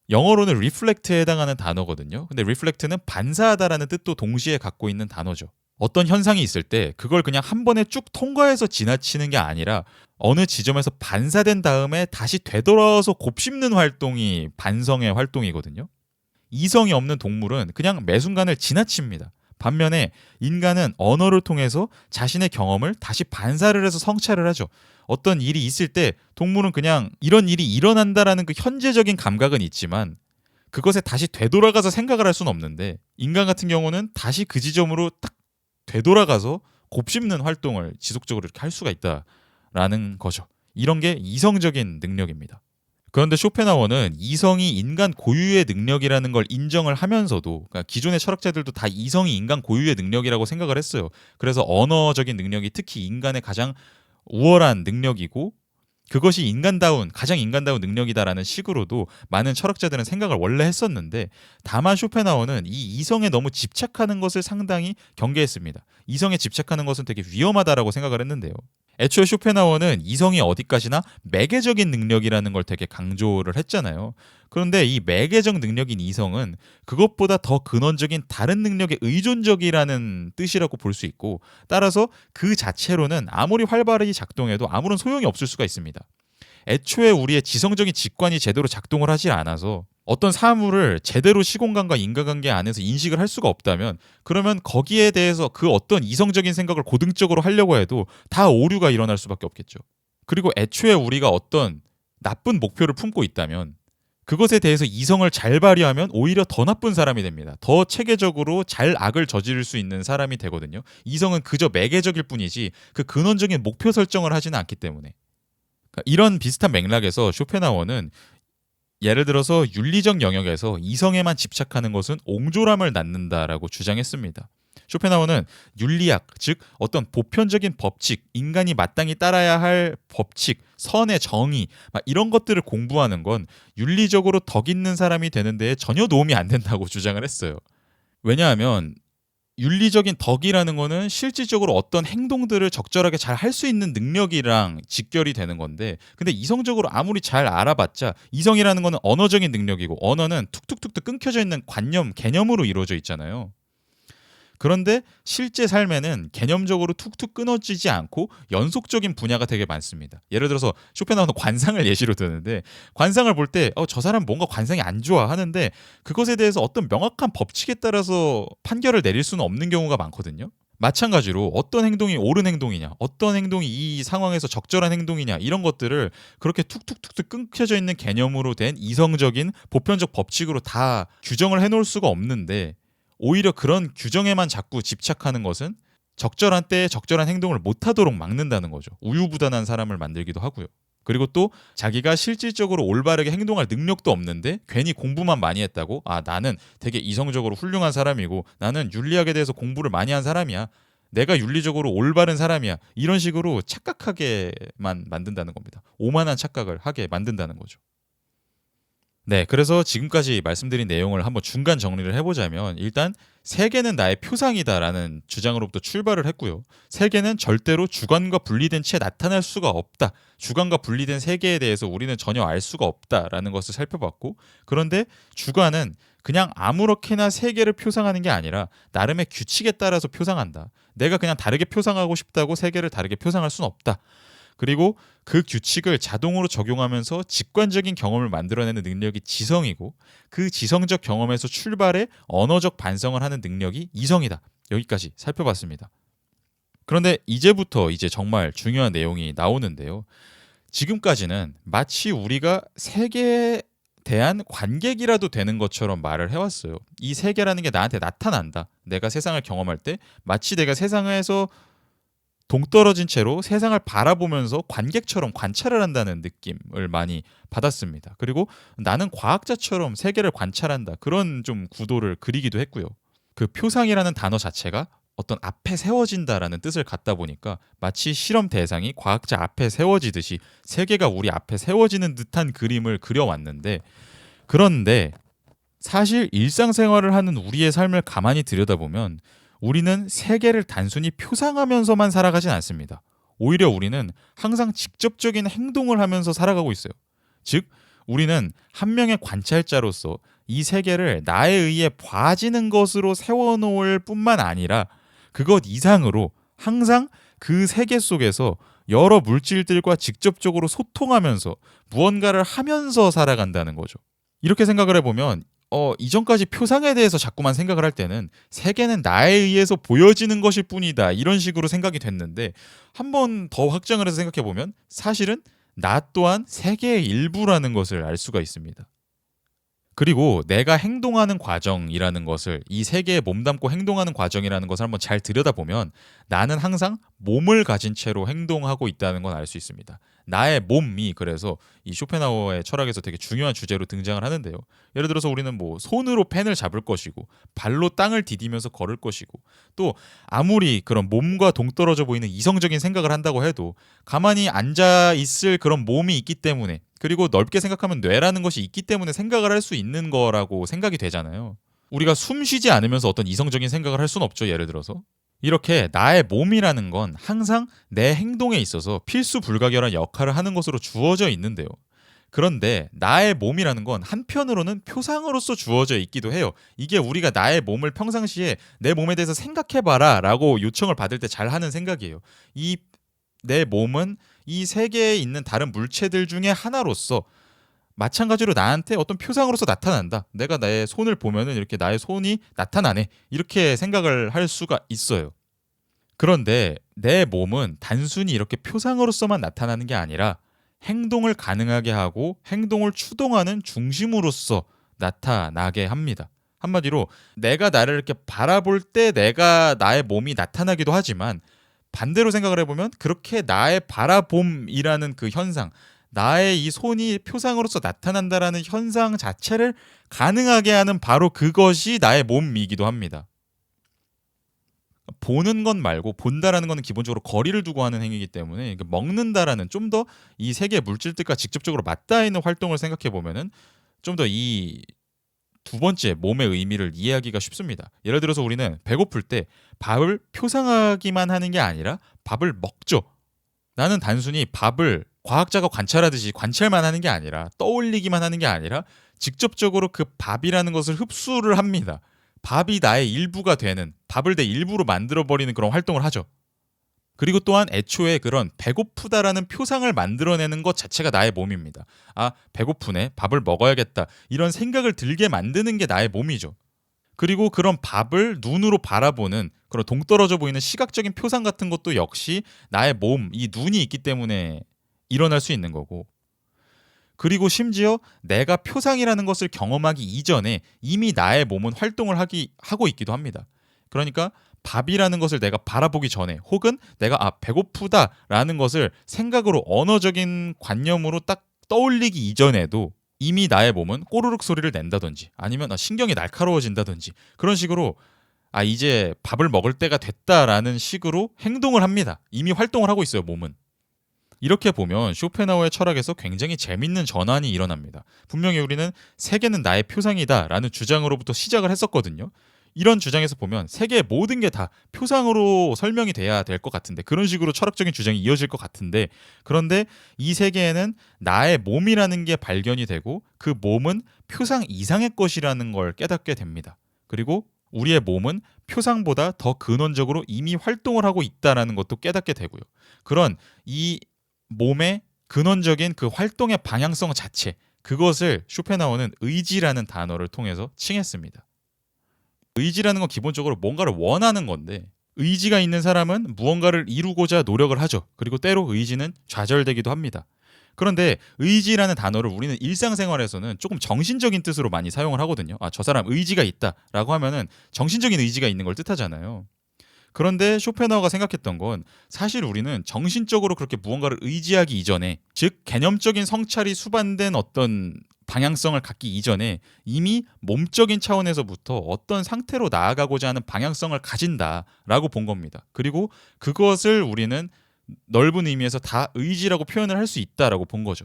영어로는 reflect에 해당하는 단어거든요. 근데 reflect는 반사하다라는 뜻도 동시에 갖고 있는 단어죠. 어떤 현상이 있을 때 그걸 그냥 한 번에 쭉 통과해서 지나치는 게 아니라 어느 지점에서 반사된 다음에 다시 되돌아와서 곱씹는 활동이 반성의 활동이거든요. 이성이 없는 동물은 그냥 매 순간을 지나칩니다. 반면에 인간은 언어를 통해서 자신의 경험을 다시 반사를 해서 성찰을 하죠. 어떤 일이 있을 때 동물은 그냥 이런 일이 일어난다라는 그 현재적인 감각은 있지만 그것에 다시 되돌아가서 생각을 할 수는 없는데 인간 같은 경우는 다시 그 지점으로 딱 되돌아가서 곱씹는 활동을 지속적으로 이렇게 할 수가 있다라는 거죠. 이런 게 이성적인 능력입니다. 그런데 쇼펜하우어는 이성이 인간 고유의 능력이라는 걸 인정을 하면서도 그러니까 기존의 철학자들도 다 이성이 인간 고유의 능력이라고 생각을 했어요. 그래서 언어적인 능력이 특히 인간의 가장 우월한 능력이고 그것이 가장 인간다운 능력이다라는 식으로도 많은 철학자들은 생각을 원래 했었는데 다만 쇼펜하우어는 이 이성에 너무 집착하는 것을 상당히 경계했습니다. 이성에 집착하는 것은 되게 위험하다라고 생각을 했는데요. 애초에 쇼펜하우어는 이성이 어디까지나 매개적인 능력이라는 걸 되게 강조를 했잖아요. 그런데 이 매개적 능력인 이성은 그것보다 더 근원적인 다른 능력에 의존적이라는 뜻이라고 볼 수 있고 따라서 그 자체로는 아무리 활발히 작동해도 아무런 소용이 없을 수가 있습니다. 애초에 우리의 지성적인 직관이 제대로 작동을 하지 않아서 어떤 사물을 제대로 시공간과 인과관계 안에서 인식을 할 수가 없다면 그러면 거기에 대해서 그 어떤 이성적인 생각을 고등적으로 하려고 해도 다 오류가 일어날 수밖에 없겠죠. 그리고 애초에 우리가 어떤 나쁜 목표를 품고 있다면 그것에 대해서 이성을 잘 발휘하면 오히려 더 나쁜 사람이 됩니다. 더 체계적으로 잘 악을 저지를 수 있는 사람이 되거든요. 이성은 그저 매개적일 뿐이지 그 근원적인 목표 설정을 하지는 않기 때문에. 그러니까 이런 비슷한 맥락에서 쇼펜하워는 예를 들어서 윤리적 영역에서 이성에만 집착하는 것은 옹졸함을 낳는다라고 주장했습니다. 쇼펜하우어는 윤리학, 즉 어떤 보편적인 법칙, 인간이 마땅히 따라야 할 법칙, 선의 정의, 막 이런 것들을 공부하는 건 윤리적으로 덕 있는 사람이 되는 데에 전혀 도움이 안 된다고 주장을 했어요. 왜냐하면 윤리적인 덕이라는 거는 실질적으로 어떤 행동들을 적절하게 잘 할 수 있는 능력이랑 직결이 되는 건데, 근데 이성적으로 아무리 잘 알아봤자 이성이라는 거는 언어적인 능력이고 언어는 툭툭툭툭 끊겨져 있는 관념, 개념으로 이루어져 있잖아요. 그런데 실제 삶에는 개념적으로 툭툭 끊어지지 않고 연속적인 분야가 되게 많습니다. 예를 들어서 쇼펜하우어는 관상을 예시로 드는데, 관상을 볼 때 저 사람 뭔가 관상이 안 좋아 하는데 그것에 대해서 어떤 명확한 법칙에 따라서 판결을 내릴 수는 없는 경우가 많거든요. 마찬가지로 어떤 행동이 옳은 행동이냐, 어떤 행동이 이 상황에서 적절한 행동이냐, 이런 것들을 그렇게 툭툭툭툭 끊겨져 있는 개념으로 된 이성적인 보편적 법칙으로 다 규정을 해놓을 수가 없는데, 오히려 그런 규정에만 자꾸 집착하는 것은 적절한 때에 적절한 행동을 못하도록 막는다는 거죠. 우유부단한 사람을 만들기도 하고요. 그리고 또 자기가 실질적으로 올바르게 행동할 능력도 없는데 괜히 공부만 많이 했다고, 나는 되게 이성적으로 훌륭한 사람이고 나는 윤리학에 대해서 공부를 많이 한 사람이야, 내가 윤리적으로 올바른 사람이야, 이런 식으로 착각하게만 만든다는 겁니다. 오만한 착각을 하게 만든다는 거죠. 네, 그래서 지금까지 말씀드린 내용을 한번 중간 정리를 해보자면, 일단 세계는 나의 표상이다라는 주장으로부터 출발을 했고요. 세계는 절대로 주관과 분리된 채 나타날 수가 없다. 주관과 분리된 세계에 대해서 우리는 전혀 알 수가 없다라는 것을 살펴봤고, 그런데 주관은 그냥 아무렇게나 세계를 표상하는 게 아니라 나름의 규칙에 따라서 표상한다. 내가 그냥 다르게 표상하고 싶다고 세계를 다르게 표상할 수는 없다. 그리고 그 규칙을 자동으로 적용하면서 직관적인 경험을 만들어내는 능력이 지성이고, 그 지성적 경험에서 출발해 언어적 반성을 하는 능력이 이성이다. 여기까지 살펴봤습니다. 그런데 이제부터 이제 정말 중요한 내용이 나오는데요. 지금까지는 마치 우리가 세계에 대한 관객이라도 되는 것처럼 말을 해왔어요. 이 세계라는 게 나한테 나타난다. 내가 세상을 경험할 때 마치 내가 세상에서 동떨어진 채로 세상을 바라보면서 관객처럼 관찰을 한다는 느낌을 많이 받았습니다. 그리고 나는 과학자처럼 세계를 관찰한다, 그런 좀 구도를 그리기도 했고요. 그 표상이라는 단어 자체가 어떤 앞에 세워진다라는 뜻을 갖다 보니까 마치 실험 대상이 과학자 앞에 세워지듯이 세계가 우리 앞에 세워지는 듯한 그림을 그려왔는데, 그런데 사실 일상생활을 하는 우리의 삶을 가만히 들여다보면 우리는 세계를 단순히 표상하면서만 살아가진 않습니다. 오히려 우리는 항상 직접적인 행동을 하면서 살아가고 있어요. 즉, 우리는 한 명의 관찰자로서 이 세계를 나에 의해 봐지는 것으로 세워놓을 뿐만 아니라 그것 이상으로 항상 그 세계 속에서 여러 물질들과 직접적으로 소통하면서 무언가를 하면서 살아간다는 거죠. 이렇게 생각을 해보면 이전까지 표상에 대해서 자꾸만 생각을 할 때는 세계는 나에 의해서 보여지는 것일 뿐이다, 이런 식으로 생각이 됐는데, 한 번 더 확장을 해서 생각해보면 사실은 나 또한 세계의 일부라는 것을 알 수가 있습니다. 그리고 내가 행동하는 과정이라는 것을, 이 세계에 몸담고 행동하는 과정이라는 것을 한번 잘 들여다보면 나는 항상 몸을 가진 채로 행동하고 있다는 건 알 수 있습니다. 나의 몸이 그래서 이 쇼펜하우어의 철학에서 되게 중요한 주제로 등장을 하는데요. 예를 들어서 우리는 뭐 손으로 펜을 잡을 것이고 발로 땅을 디디면서 걸을 것이고, 또 아무리 그런 몸과 동떨어져 보이는 이성적인 생각을 한다고 해도 가만히 앉아 있을 그런 몸이 있기 때문에, 그리고 넓게 생각하면 뇌라는 것이 있기 때문에 생각을 할 수 있는 거라고 생각이 되잖아요. 우리가 숨 쉬지 않으면서 어떤 이성적인 생각을 할 수는 없죠, 예를 들어서. 이렇게 나의 몸이라는 건 항상 내 행동에 있어서 필수 불가결한 역할을 하는 것으로 주어져 있는데요. 그런데 나의 몸이라는 건 한편으로는 표상으로서 주어져 있기도 해요. 이게 우리가 나의 몸을 평상시에 내 몸에 대해서 생각해봐라 라고 요청을 받을 때 잘 하는 생각이에요. 이 내 몸은 이 세계에 있는 다른 물체들 중에 하나로서 마찬가지로 나한테 어떤 표상으로서 나타난다. 내가 나의 손을 보면은 이렇게 나의 손이 나타나네, 이렇게 생각을 할 수가 있어요. 그런데 내 몸은 단순히 이렇게 표상으로서만 나타나는 게 아니라 행동을 가능하게 하고 행동을 추동하는 중심으로서 나타나게 합니다. 한마디로 내가 나를 이렇게 바라볼 때 내가 나의 몸이 나타나기도 하지만 반대로 생각을 해보면 그렇게 나의 바라봄이라는 그 현상, 나의 이 손이 표상으로서 나타난다라는 현상 자체를 가능하게 하는 바로 그것이 나의 몸이기도 합니다. 보는 것 말고 본다라는 것은 기본적으로 거리를 두고 하는 행위이기 때문에 먹는다라는 좀 더 이 세계 물질들과 직접적으로 맞닿아 있는 활동을 생각해 보면은 좀 더 이 두 번째 몸의 의미를 이해하기가 쉽습니다. 예를 들어서 우리는 배고플 때 밥을 표상하기만 하는 게 아니라 밥을 먹죠. 나는 단순히 밥을 과학자가 관찰하듯이 관찰만 하는 게 아니라 떠올리기만 하는 게 아니라 직접적으로 그 밥이라는 것을 흡수를 합니다. 밥이 나의 일부가 되는, 밥을 내 일부로 만들어버리는 그런 활동을 하죠. 그리고 또한 애초에 그런 배고프다라는 표상을 만들어내는 것 자체가 나의 몸입니다. 아, 배고프네, 밥을 먹어야겠다, 이런 생각을 들게 만드는 게 나의 몸이죠. 그리고 그런 밥을 눈으로 바라보는 그런 동떨어져 보이는 시각적인 표상 같은 것도 역시 나의 몸, 이 눈이 있기 때문에 일어날 수 있는 거고, 그리고 심지어 내가 표상이라는 것을 경험하기 이전에 이미 나의 몸은 활동을 하고 있기도 합니다. 그러니까 밥이라는 것을 내가 바라보기 전에, 혹은 내가 배고프다라는 것을 생각으로 언어적인 관념으로 딱 떠올리기 이전에도 이미 나의 몸은 꼬르륵 소리를 낸다든지 아니면 신경이 날카로워진다든지 그런 식으로 이제 밥을 먹을 때가 됐다라는 식으로 행동을 합니다. 이미 활동을 하고 있어요, 몸은. 이렇게 보면 쇼펜하우어의 철학에서 굉장히 재밌는 전환이 일어납니다. 분명히 우리는 세계는 나의 표상이다라는 주장으로부터 시작을 했었거든요. 이런 주장에서 보면 세계의 모든 게 다 표상으로 설명이 돼야 될 것 같은데, 그런 식으로 철학적인 주장이 이어질 것 같은데, 그런데 이 세계에는 나의 몸이라는 게 발견이 되고 그 몸은 표상 이상의 것이라는 걸 깨닫게 됩니다. 그리고 우리의 몸은 표상보다 더 근원적으로 이미 활동을 하고 있다는 것도 깨닫게 되고요. 그런 이 몸의 근원적인 그 활동의 방향성 자체, 그것을 쇼펜하우어는 의지라는 단어를 통해서 칭했습니다. 의지라는 건 기본적으로 뭔가를 원하는 건데, 의지가 있는 사람은 무언가를 이루고자 노력을 하죠. 그리고 때로 의지는 좌절되기도 합니다. 그런데 의지라는 단어를 우리는 일상생활에서는 조금 정신적인 뜻으로 많이 사용을 하거든요. 저 사람 의지가 있다라고 하면은 정신적인 의지가 있는 걸 뜻하잖아요. 그런데 쇼펜하우어가 생각했던 건 사실 우리는 정신적으로 그렇게 무언가를 의지하기 이전에, 즉 개념적인 성찰이 수반된 어떤 방향성을 갖기 이전에 이미 몸적인 차원에서부터 어떤 상태로 나아가고자 하는 방향성을 가진다라고 본 겁니다. 그리고 그것을 우리는 넓은 의미에서 다 의지라고 표현을 할 수 있다라고 본 거죠.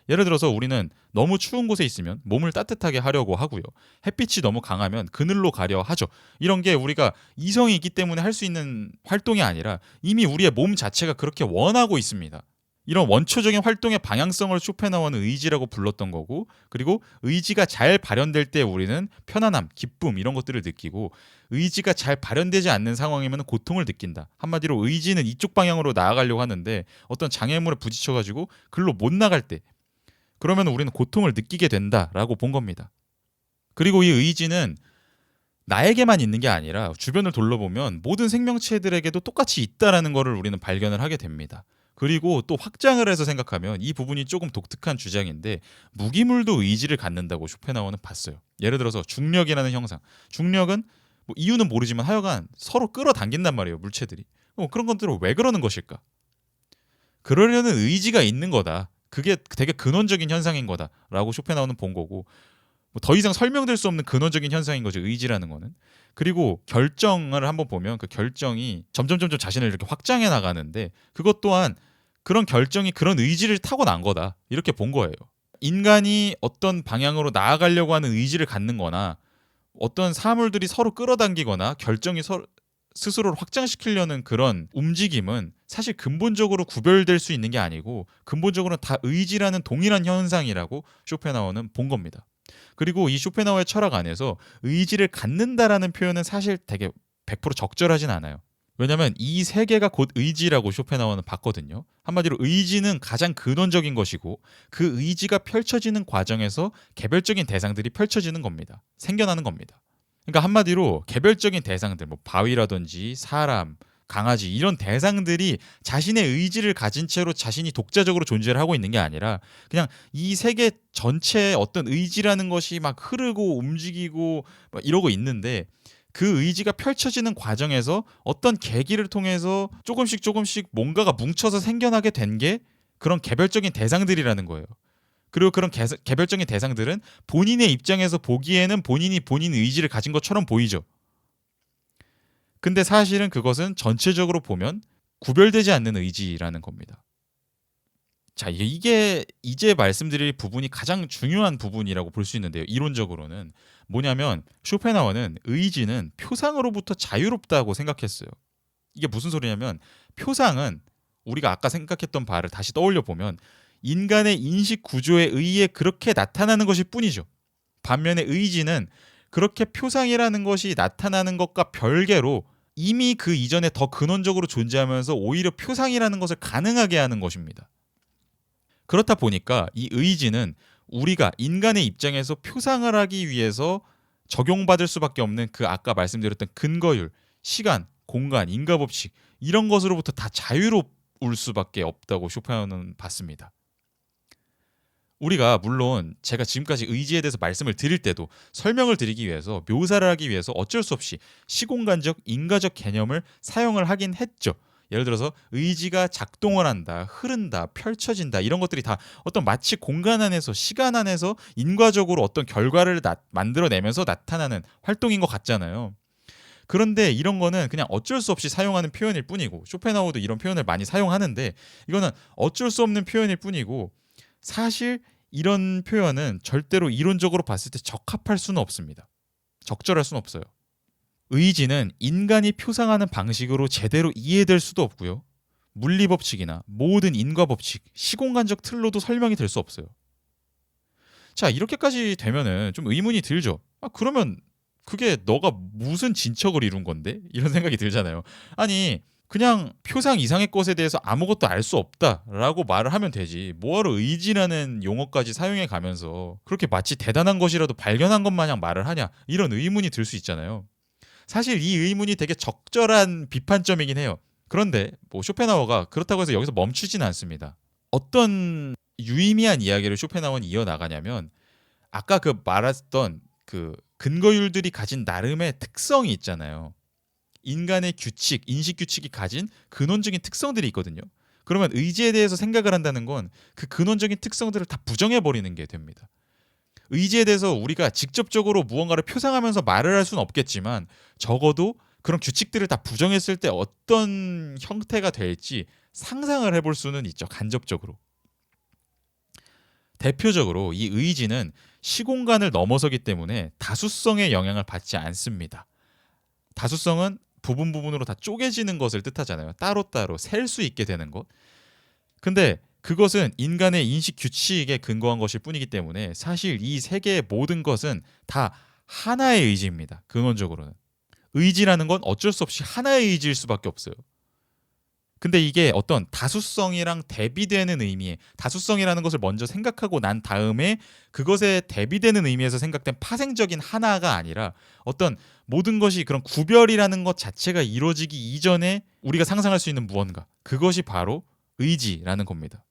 예를 들어서 우리는 너무 추운 곳에 있으면 몸을 따뜻하게 하려고 하고요. 햇빛이 너무 강하면 그늘로 가려 하죠. 이런 게 우리가 이성이 있기 때문에 할 수 있는 활동이 아니라 이미 우리의 몸 자체가 그렇게 원하고 있습니다. 이런 원초적인 활동의 방향성을 쇼펜하우어는 의지라고 불렀던 거고, 그리고 의지가 잘 발현될 때 우리는 편안함, 기쁨 이런 것들을 느끼고, 의지가 잘 발현되지 않는 상황이면 고통을 느낀다. 한마디로 의지는 이쪽 방향으로 나아가려고 하는데 어떤 장애물에 부딪혀가지고 글로 못 나갈 때, 그러면 우리는 고통을 느끼게 된다라고 본 겁니다. 그리고 이 의지는 나에게만 있는 게 아니라 주변을 둘러보면 모든 생명체들에게도 똑같이 있다라는 것을 우리는 발견을 하게 됩니다. 그리고 또 확장을 해서 생각하면 이 부분이 조금 독특한 주장인데, 무기물도 의지를 갖는다고 쇼펜하우어는 봤어요. 예를 들어서 중력이라는 형상. 중력은 이유는 모르지만 하여간 서로 끌어당긴단 말이에요, 물체들이. 그런 것들은 왜 그러는 것일까? 그러려는 의지가 있는 거다. 그게 되게 근원적인 현상인 거다라고 쇼펜하우어는 본 거고, 더 이상 설명될 수 없는 근원적인 현상인 거죠, 의지라는 거는. 그리고 결정을 한번 보면 그 결정이 점점 자신을 이렇게 확장해 나가는데, 그것 또한 그런 결정이 그런 의지를 타고난 거다, 이렇게 본 거예요. 인간이 어떤 방향으로 나아가려고 하는 의지를 갖는 거나 어떤 사물들이 서로 끌어당기거나 결정이 스스로를 확장시키려는 그런 움직임은 사실 근본적으로 구별될 수 있는 게 아니고 근본적으로는 다 의지라는 동일한 현상이라고 쇼펜하우어는 본 겁니다. 그리고 이 쇼펜하우어의 철학 안에서 의지를 갖는다라는 표현은 사실 되게 100% 적절하진 않아요. 왜냐하면 이 세계가 곧 의지라고 쇼펜하우어는 봤거든요. 한마디로 의지는 가장 근원적인 것이고 그 의지가 펼쳐지는 과정에서 개별적인 대상들이 펼쳐지는 겁니다. 생겨나는 겁니다. 그러니까 한마디로 개별적인 대상들, 바위라든지 사람, 강아지 이런 대상들이 자신의 의지를 가진 채로 자신이 독자적으로 존재를 하고 있는 게 아니라 그냥 이 세계 전체의 어떤 의지라는 것이 막 흐르고 움직이고 막 이러고 있는데 그 의지가 펼쳐지는 과정에서 어떤 계기를 통해서 조금씩 뭔가가 뭉쳐서 생겨나게 된 게 그런 개별적인 대상들이라는 거예요. 그리고 그런 개별적인 대상들은 본인의 입장에서 보기에는 본인이 본인 의지를 가진 것처럼 보이죠. 근데 사실은 그것은 전체적으로 보면 구별되지 않는 의지라는 겁니다. 자, 이게 이제 말씀드릴 부분이 가장 중요한 부분이라고 볼 수 있는데요. 이론적으로는 뭐냐면 쇼펜하우어는 의지는 표상으로부터 자유롭다고 생각했어요. 이게 무슨 소리냐면 표상은 우리가 아까 생각했던 바를 다시 떠올려 보면 인간의 인식 구조에 의해 그렇게 나타나는 것일 뿐이죠. 반면에 의지는 그렇게 표상이라는 것이 나타나는 것과 별개로 이미 그 이전에 더 근원적으로 존재하면서 오히려 표상이라는 것을 가능하게 하는 것입니다. 그렇다 보니까 이 의지는 우리가 인간의 입장에서 표상을 하기 위해서 적용받을 수밖에 없는 그 아까 말씀드렸던 근거율, 시간, 공간, 인과법칙 이런 것으로부터 다 자유로울 수밖에 없다고 쇼펜하우어는 봤습니다. 우리가 물론 제가 지금까지 의지에 대해서 말씀을 드릴 때도 설명을 드리기 위해서 묘사를 하기 위해서 어쩔 수 없이 시공간적, 인과적 개념을 사용을 하긴 했죠. 예를 들어서 의지가 작동을 한다, 흐른다, 펼쳐진다 이런 것들이 다 어떤 마치 공간 안에서 시간 안에서 인과적으로 어떤 결과를 만들어내면서 나타나는 활동인 것 같잖아요. 그런데 이런 거는 그냥 어쩔 수 없이 사용하는 표현일 뿐이고 쇼펜하우어도 이런 표현을 많이 사용하는데 이거는 어쩔 수 없는 표현일 뿐이고 사실 이런 표현은 절대로 이론적으로 봤을 때 적합할 수는 없습니다. 적절할 수는 없어요. 의지는 인간이 표상하는 방식으로 제대로 이해될 수도 없고요. 물리법칙이나 모든 인과법칙, 시공간적 틀로도 설명이 될 수 없어요. 자, 이렇게까지 되면은 좀 의문이 들죠. 그러면 그게 너가 무슨 진척을 이룬 건데? 이런 생각이 들잖아요. 아니 그냥 표상 이상의 것에 대해서 아무것도 알 수 없다라고 말을 하면 되지 뭐하러 의지라는 용어까지 사용해 가면서 그렇게 마치 대단한 것이라도 발견한 것 마냥 말을 하냐 이런 의문이 들 수 있잖아요. 사실 이 의문이 되게 적절한 비판점이긴 해요. 그런데 뭐 쇼펜하우어가 그렇다고 해서 여기서 멈추진 않습니다. 어떤 유의미한 이야기를 쇼펜하우어는 이어나가냐면 아까 그 말했던 그 근거율들이 가진 나름의 특성이 있잖아요. 인간의 규칙, 인식 규칙이 가진 근원적인 특성들이 있거든요. 그러면 의지에 대해서 생각을 한다는 건 그 근원적인 특성들을 다 부정해 버리는 게 됩니다. 의지에 대해서 우리가 직접적으로 무언가를 표상하면서 말을 할 수는 없겠지만 적어도 그런 규칙들을 다 부정했을 때 어떤 형태가 될지 상상을 해볼 수는 있죠. 간접적으로. 대표적으로 이 의지는 시공간을 넘어서기 때문에 다수성의 영향을 받지 않습니다. 다수성은 부분으로 다 쪼개지는 것을 뜻하잖아요. 따로따로 셀 수 있게 되는 것. 근데 그것은 인간의 인식 규칙에 근거한 것일 뿐이기 때문에 사실 이 세계의 모든 것은 다 하나의 의지입니다. 근원적으로는. 의지라는 건 어쩔 수 없이 하나의 의지일 수밖에 없어요. 근데 이게 어떤 다수성이랑 대비되는 의미의 다수성이라는 것을 먼저 생각하고 난 다음에 그것에 대비되는 의미에서 생각된 파생적인 하나가 아니라 어떤 모든 것이 그런 구별이라는 것 자체가 이루어지기 이전에 우리가 상상할 수 있는 무언가 그것이 바로 의지라는 겁니다.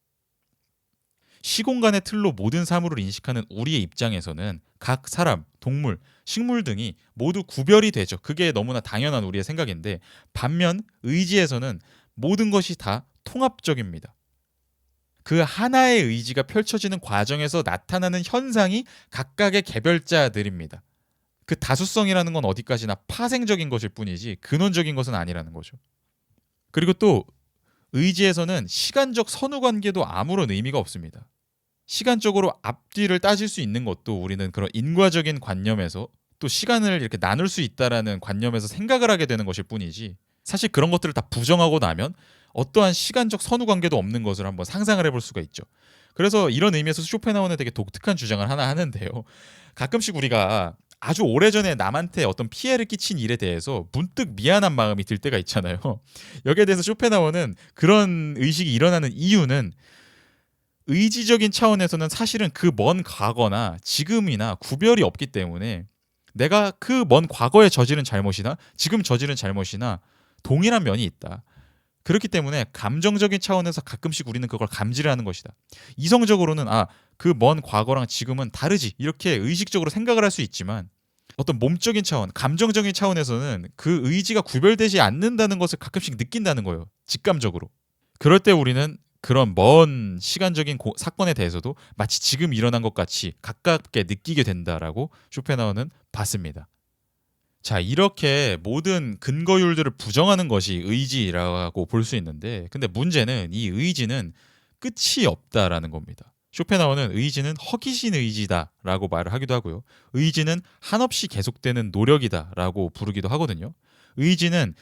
시공간의 틀로 모든 사물을 인식하는 우리의 입장에서는 각 사람, 동물, 식물 등이 모두 구별이 되죠. 그게 너무나 당연한 우리의 생각인데 반면 의지에서는 모든 것이 다 통합적입니다. 그 하나의 의지가 펼쳐지는 과정에서 나타나는 현상이 각각의 개별자들입니다. 그 다수성이라는 건 어디까지나 파생적인 것일 뿐이지 근원적인 것은 아니라는 거죠. 그리고 또 의지에서는 시간적 선후관계도 아무런 의미가 없습니다. 시간적으로 앞뒤를 따질 수 있는 것도 우리는 그런 인과적인 관념에서 또 시간을 이렇게 나눌 수 있다라는 관념에서 생각을 하게 되는 것일 뿐이지 사실 그런 것들을 다 부정하고 나면 어떠한 시간적 선후관계도 없는 것을 한번 상상을 해볼 수가 있죠. 그래서 이런 의미에서 쇼펜하우어는 되게 독특한 주장을 하나 하는데요. 가끔씩 우리가 아주 오래전에 남한테 어떤 피해를 끼친 일에 대해서 문득 미안한 마음이 들 때가 있잖아요. 여기에 대해서 쇼펜하우어는 그런 의식이 일어나는 이유는 의지적인 차원에서는 사실은 그 먼 과거나 지금이나 구별이 없기 때문에 내가 그 먼 과거에 저지른 잘못이나 지금 저지른 잘못이나 동일한 면이 있다. 그렇기 때문에 감정적인 차원에서 가끔씩 우리는 그걸 감지를 하는 것이다. 이성적으로는 그 먼 과거랑 지금은 다르지 이렇게 의식적으로 생각을 할 수 있지만 어떤 몸적인 차원, 감정적인 차원에서는 그 의지가 구별되지 않는다는 것을 가끔씩 느낀다는 거예요. 직감적으로. 그럴 때 우리는 그런 먼 시간적인 사건에 대해서도 마치 지금 일어난 것 같이 가깝게 느끼게 된다라고 쇼펜하우어는 봤습니다. 자, 이렇게 모든 근거율들을 부정하는 것이 의지라고 볼 수 있는데, 근데 문제는 이 의지는 끝이 없다라는 겁니다. 쇼펜하우어는 의지는 허기진 의지다라고 말을 하기도 하고요. 의지는 한없이 계속되는 노력이다라고 부르기도 하거든요. 의지는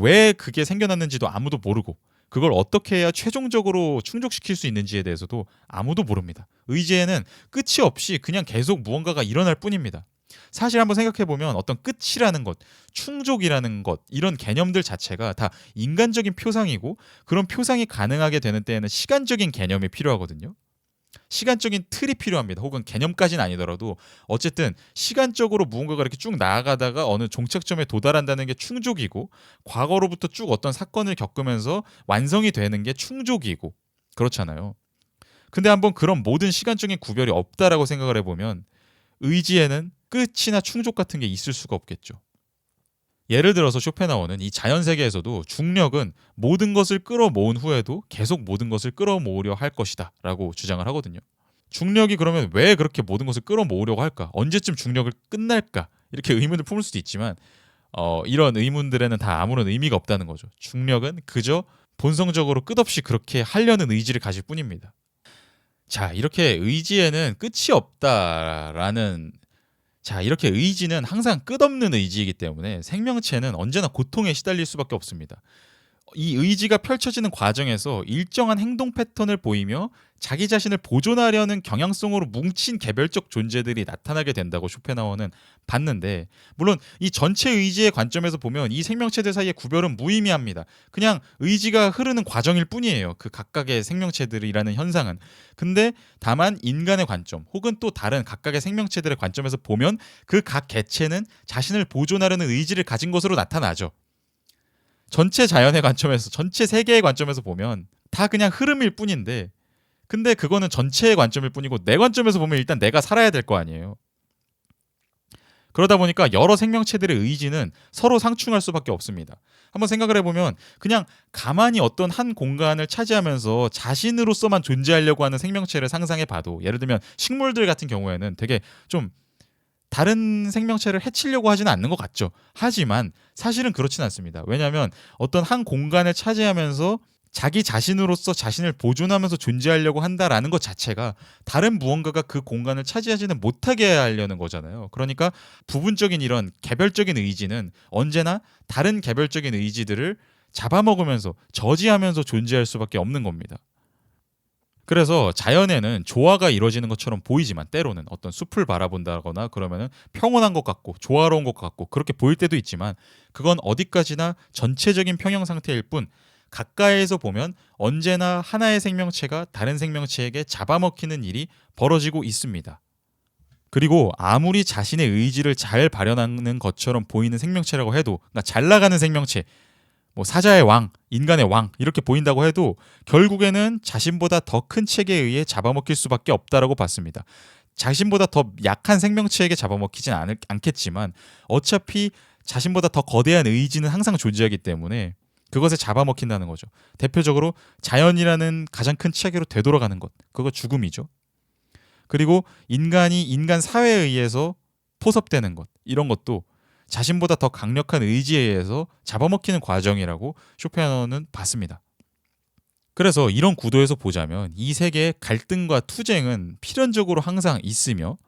왜 그게 생겨났는지도 아무도 모르고 그걸 어떻게 해야 최종적으로 충족시킬 수 있는지에 대해서도 아무도 모릅니다. 의지에는 끝이 없이 그냥 계속 무언가가 일어날 뿐입니다. 사실 한번 생각해보면 어떤 끝이라는 것, 충족이라는 것, 이런 개념들 자체가 다 인간적인 표상이고, 그런 표상이 가능하게 되는 때에는 시간적인 개념이 필요하거든요. 시간적인 틀이 필요합니다. 혹은 개념까지는 아니더라도 어쨌든 시간적으로 무언가가 이렇게 쭉 나아가다가 어느 종착점에 도달한다는 게 충족이고, 과거로부터 쭉 어떤 사건을 겪으면서 완성이 되는 게 충족이고, 그렇잖아요. 근데 한번 그런 모든 시간적인 구별이 없다라고 생각을 해보면 의지에는 끝이나 충족 같은 게 있을 수가 없겠죠. 예를 들어서 쇼펜하우어는 이 자연 세계에서도 중력은 모든 것을 끌어모은 후에도 계속 모든 것을 끌어모으려 할 것이다 라고 주장을 하거든요. 중력이 그러면 왜 그렇게 모든 것을 끌어모으려고 할까? 언제쯤 중력을 끝날까? 이렇게 의문을 품을 수도 있지만 이런 의문들에는 다 아무런 의미가 없다는 거죠. 중력은 그저 본성적으로 끝없이 그렇게 하려는 의지를 가질 뿐입니다. 자, 이렇게 의지에는 끝이 없다라는 이렇게 의지는 항상 끝없는 의지이기 때문에 생명체는 언제나 고통에 시달릴 수밖에 없습니다. 이 의지가 펼쳐지는 과정에서 일정한 행동 패턴을 보이며 자기 자신을 보존하려는 경향성으로 뭉친 개별적 존재들이 나타나게 된다고 쇼펜하우어는 봤는데, 물론 이 전체 의지의 관점에서 보면 이 생명체들 사이의 구별은 무의미합니다. 그냥 의지가 흐르는 과정일 뿐이에요. 그 각각의 생명체들이라는 현상은. 근데 다만 인간의 관점 혹은 또 다른 각각의 생명체들의 관점에서 보면 그 각 개체는 자신을 보존하려는 의지를 가진 것으로 나타나죠. 전체 자연의 관점에서, 전체 세계의 관점에서 보면 다 그냥 흐름일 뿐인데, 근데 그거는 전체의 관점일 뿐이고 내 관점에서 보면 일단 내가 살아야 될 거 아니에요. 그러다 보니까 여러 생명체들의 의지는 서로 상충할 수밖에 없습니다. 한번 생각을 해보면 그냥 가만히 어떤 한 공간을 차지하면서 자신으로서만 존재하려고 하는 생명체를 상상해봐도, 예를 들면 식물들 같은 경우에는 되게 좀 다른 생명체를 해치려고 하지는 않는 것 같죠. 하지만 사실은 그렇진 않습니다. 왜냐하면 어떤 한 공간을 차지하면서 자기 자신으로서 자신을 보존하면서 존재하려고 한다라는 것 자체가 다른 무언가가 그 공간을 차지하지는 못하게 하려는 거잖아요. 그러니까 부분적인 이런 개별적인 의지는 언제나 다른 개별적인 의지들을 잡아먹으면서 저지하면서 존재할 수밖에 없는 겁니다. 그래서 자연에는 조화가 이루어지는 것처럼 보이지만 때로는 어떤 숲을 바라본다거나 그러면은 평온한 것 같고 조화로운 것 같고 그렇게 보일 때도 있지만, 그건 어디까지나 전체적인 평형 상태일 뿐 가까이에서 보면 언제나 하나의 생명체가 다른 생명체에게 잡아먹히는 일이 벌어지고 있습니다. 그리고 아무리 자신의 의지를 잘 발현하는 것처럼 보이는 생명체라고 해도, 그러니까 잘 나가는 생명체, 사자의 왕, 인간의 왕 이렇게 보인다고 해도 결국에는 자신보다 더 큰 책에 의해 잡아먹힐 수밖에 없다라고 봤습니다. 자신보다 더 약한 생명체에게 잡아먹히진 않겠지만 어차피 자신보다 더 거대한 의지는 항상 존재하기 때문에 그것에 잡아먹힌다는 거죠. 대표적으로 자연이라는 가장 큰 체계로 되돌아가는 것, 그거 죽음이죠. 그리고 인간이 인간 사회에 의해서 포섭되는 것, 이런 것도 자신보다 더 강력한 의지에 의해서 잡아먹히는 과정이라고 쇼펜하우어는 봤습니다. 그래서 이런 구도에서 보자면 이 세계의 갈등과 투쟁은 필연적으로 항상 있으며,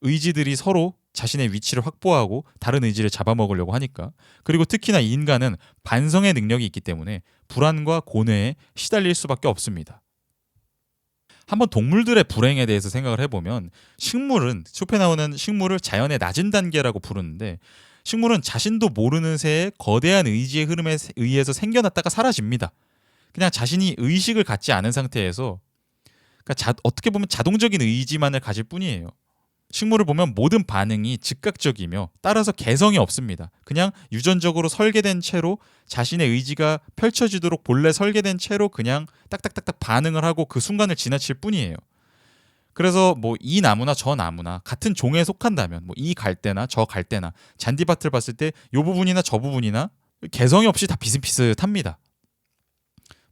의지들이 서로 자신의 위치를 확보하고 다른 의지를 잡아먹으려고 하니까, 그리고 특히나 인간은 반성의 능력이 있기 때문에 불안과 고뇌에 시달릴 수밖에 없습니다. 한번 동물들의 불행에 대해서 생각을 해보면, 쇼펜하우어는 식물을 자연의 낮은 단계라고 부르는데, 식물은 자신도 모르는 새에 거대한 의지의 흐름에 의해서 생겨났다가 사라집니다. 그냥 자신이 의식을 갖지 않은 상태에서, 그러니까 어떻게 보면 자동적인 의지만을 가질 뿐이에요. 식물을 보면 모든 반응이 즉각적이며 따라서 개성이 없습니다. 그냥 유전적으로 설계된 채로 자신의 의지가 펼쳐지도록 본래 설계된 채로 그냥 딱딱딱딱 반응을 하고 그 순간을 지나칠 뿐이에요. 그래서 뭐 이 나무나 저 나무나 같은 종에 속한다면 뭐 이 갈대나 저 갈대나 잔디밭을 봤을 때 이 부분이나 저 부분이나 개성이 없이 다 비슷비슷합니다.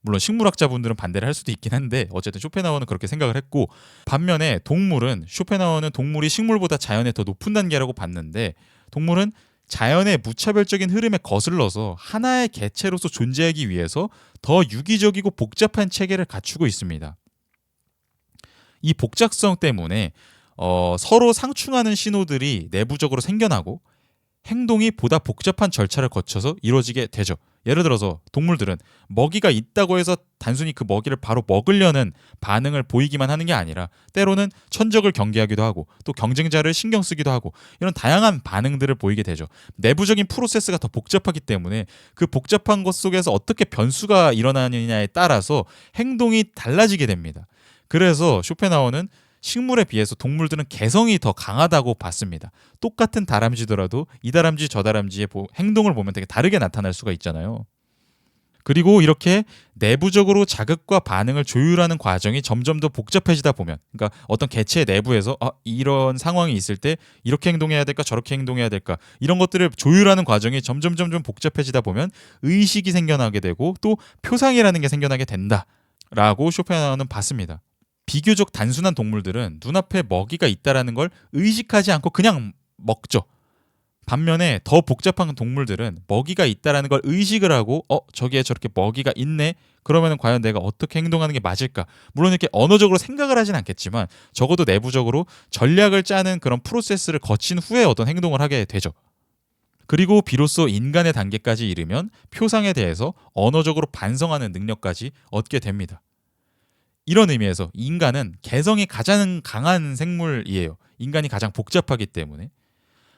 물론 식물학자분들은 반대를 할 수도 있긴 한데 어쨌든 쇼펜하우어는 그렇게 생각을 했고, 반면에 동물은 쇼펜하우어는 동물이 식물보다 자연의 더 높은 단계라고 봤는데, 동물은 자연의 무차별적인 흐름에 거슬러서 하나의 개체로서 존재하기 위해서 더 유기적이고 복잡한 체계를 갖추고 있습니다. 이 복잡성 때문에 서로 상충하는 신호들이 내부적으로 생겨나고 행동이 보다 복잡한 절차를 거쳐서 이루어지게 되죠. 예를 들어서 동물들은 먹이가 있다고 해서 단순히 그 먹이를 바로 먹으려는 반응을 보이기만 하는 게 아니라 때로는 천적을 경계하기도 하고 또 경쟁자를 신경 쓰기도 하고 이런 다양한 반응들을 보이게 되죠. 내부적인 프로세스가 더 복잡하기 때문에 그 복잡한 것 속에서 어떻게 변수가 일어나느냐에 따라서 행동이 달라지게 됩니다. 그래서 쇼펜하우어는 식물에 비해서 동물들은 개성이 더 강하다고 봤습니다. 똑같은 다람쥐더라도 이 다람쥐 저 다람쥐의 행동을 보면 되게 다르게 나타날 수가 있잖아요. 그리고 이렇게 내부적으로 자극과 반응을 조율하는 과정이 점점 더 복잡해지다 보면, 그러니까 어떤 개체 내부에서 이런 상황이 있을 때 이렇게 행동해야 될까 저렇게 행동해야 될까 이런 것들을 조율하는 과정이 점점 복잡해지다 보면 의식이 생겨나게 되고 또 표상이라는 게 생겨나게 된다라고 쇼펜하우어는 봤습니다. 비교적 단순한 동물들은 눈앞에 먹이가 있다라는 걸 의식하지 않고 그냥 먹죠. 반면에 더 복잡한 동물들은 먹이가 있다라는 걸 의식을 하고 저기에 저렇게 먹이가 있네. 그러면 과연 내가 어떻게 행동하는 게 맞을까? 물론 이렇게 언어적으로 생각을 하진 않겠지만 적어도 내부적으로 전략을 짜는 그런 프로세스를 거친 후에 어떤 행동을 하게 되죠. 그리고 비로소 인간의 단계까지 이르면 표상에 대해서 언어적으로 반성하는 능력까지 얻게 됩니다. 이런 의미에서 인간은 개성이 가장 강한 생물이에요. 인간이 가장 복잡하기 때문에.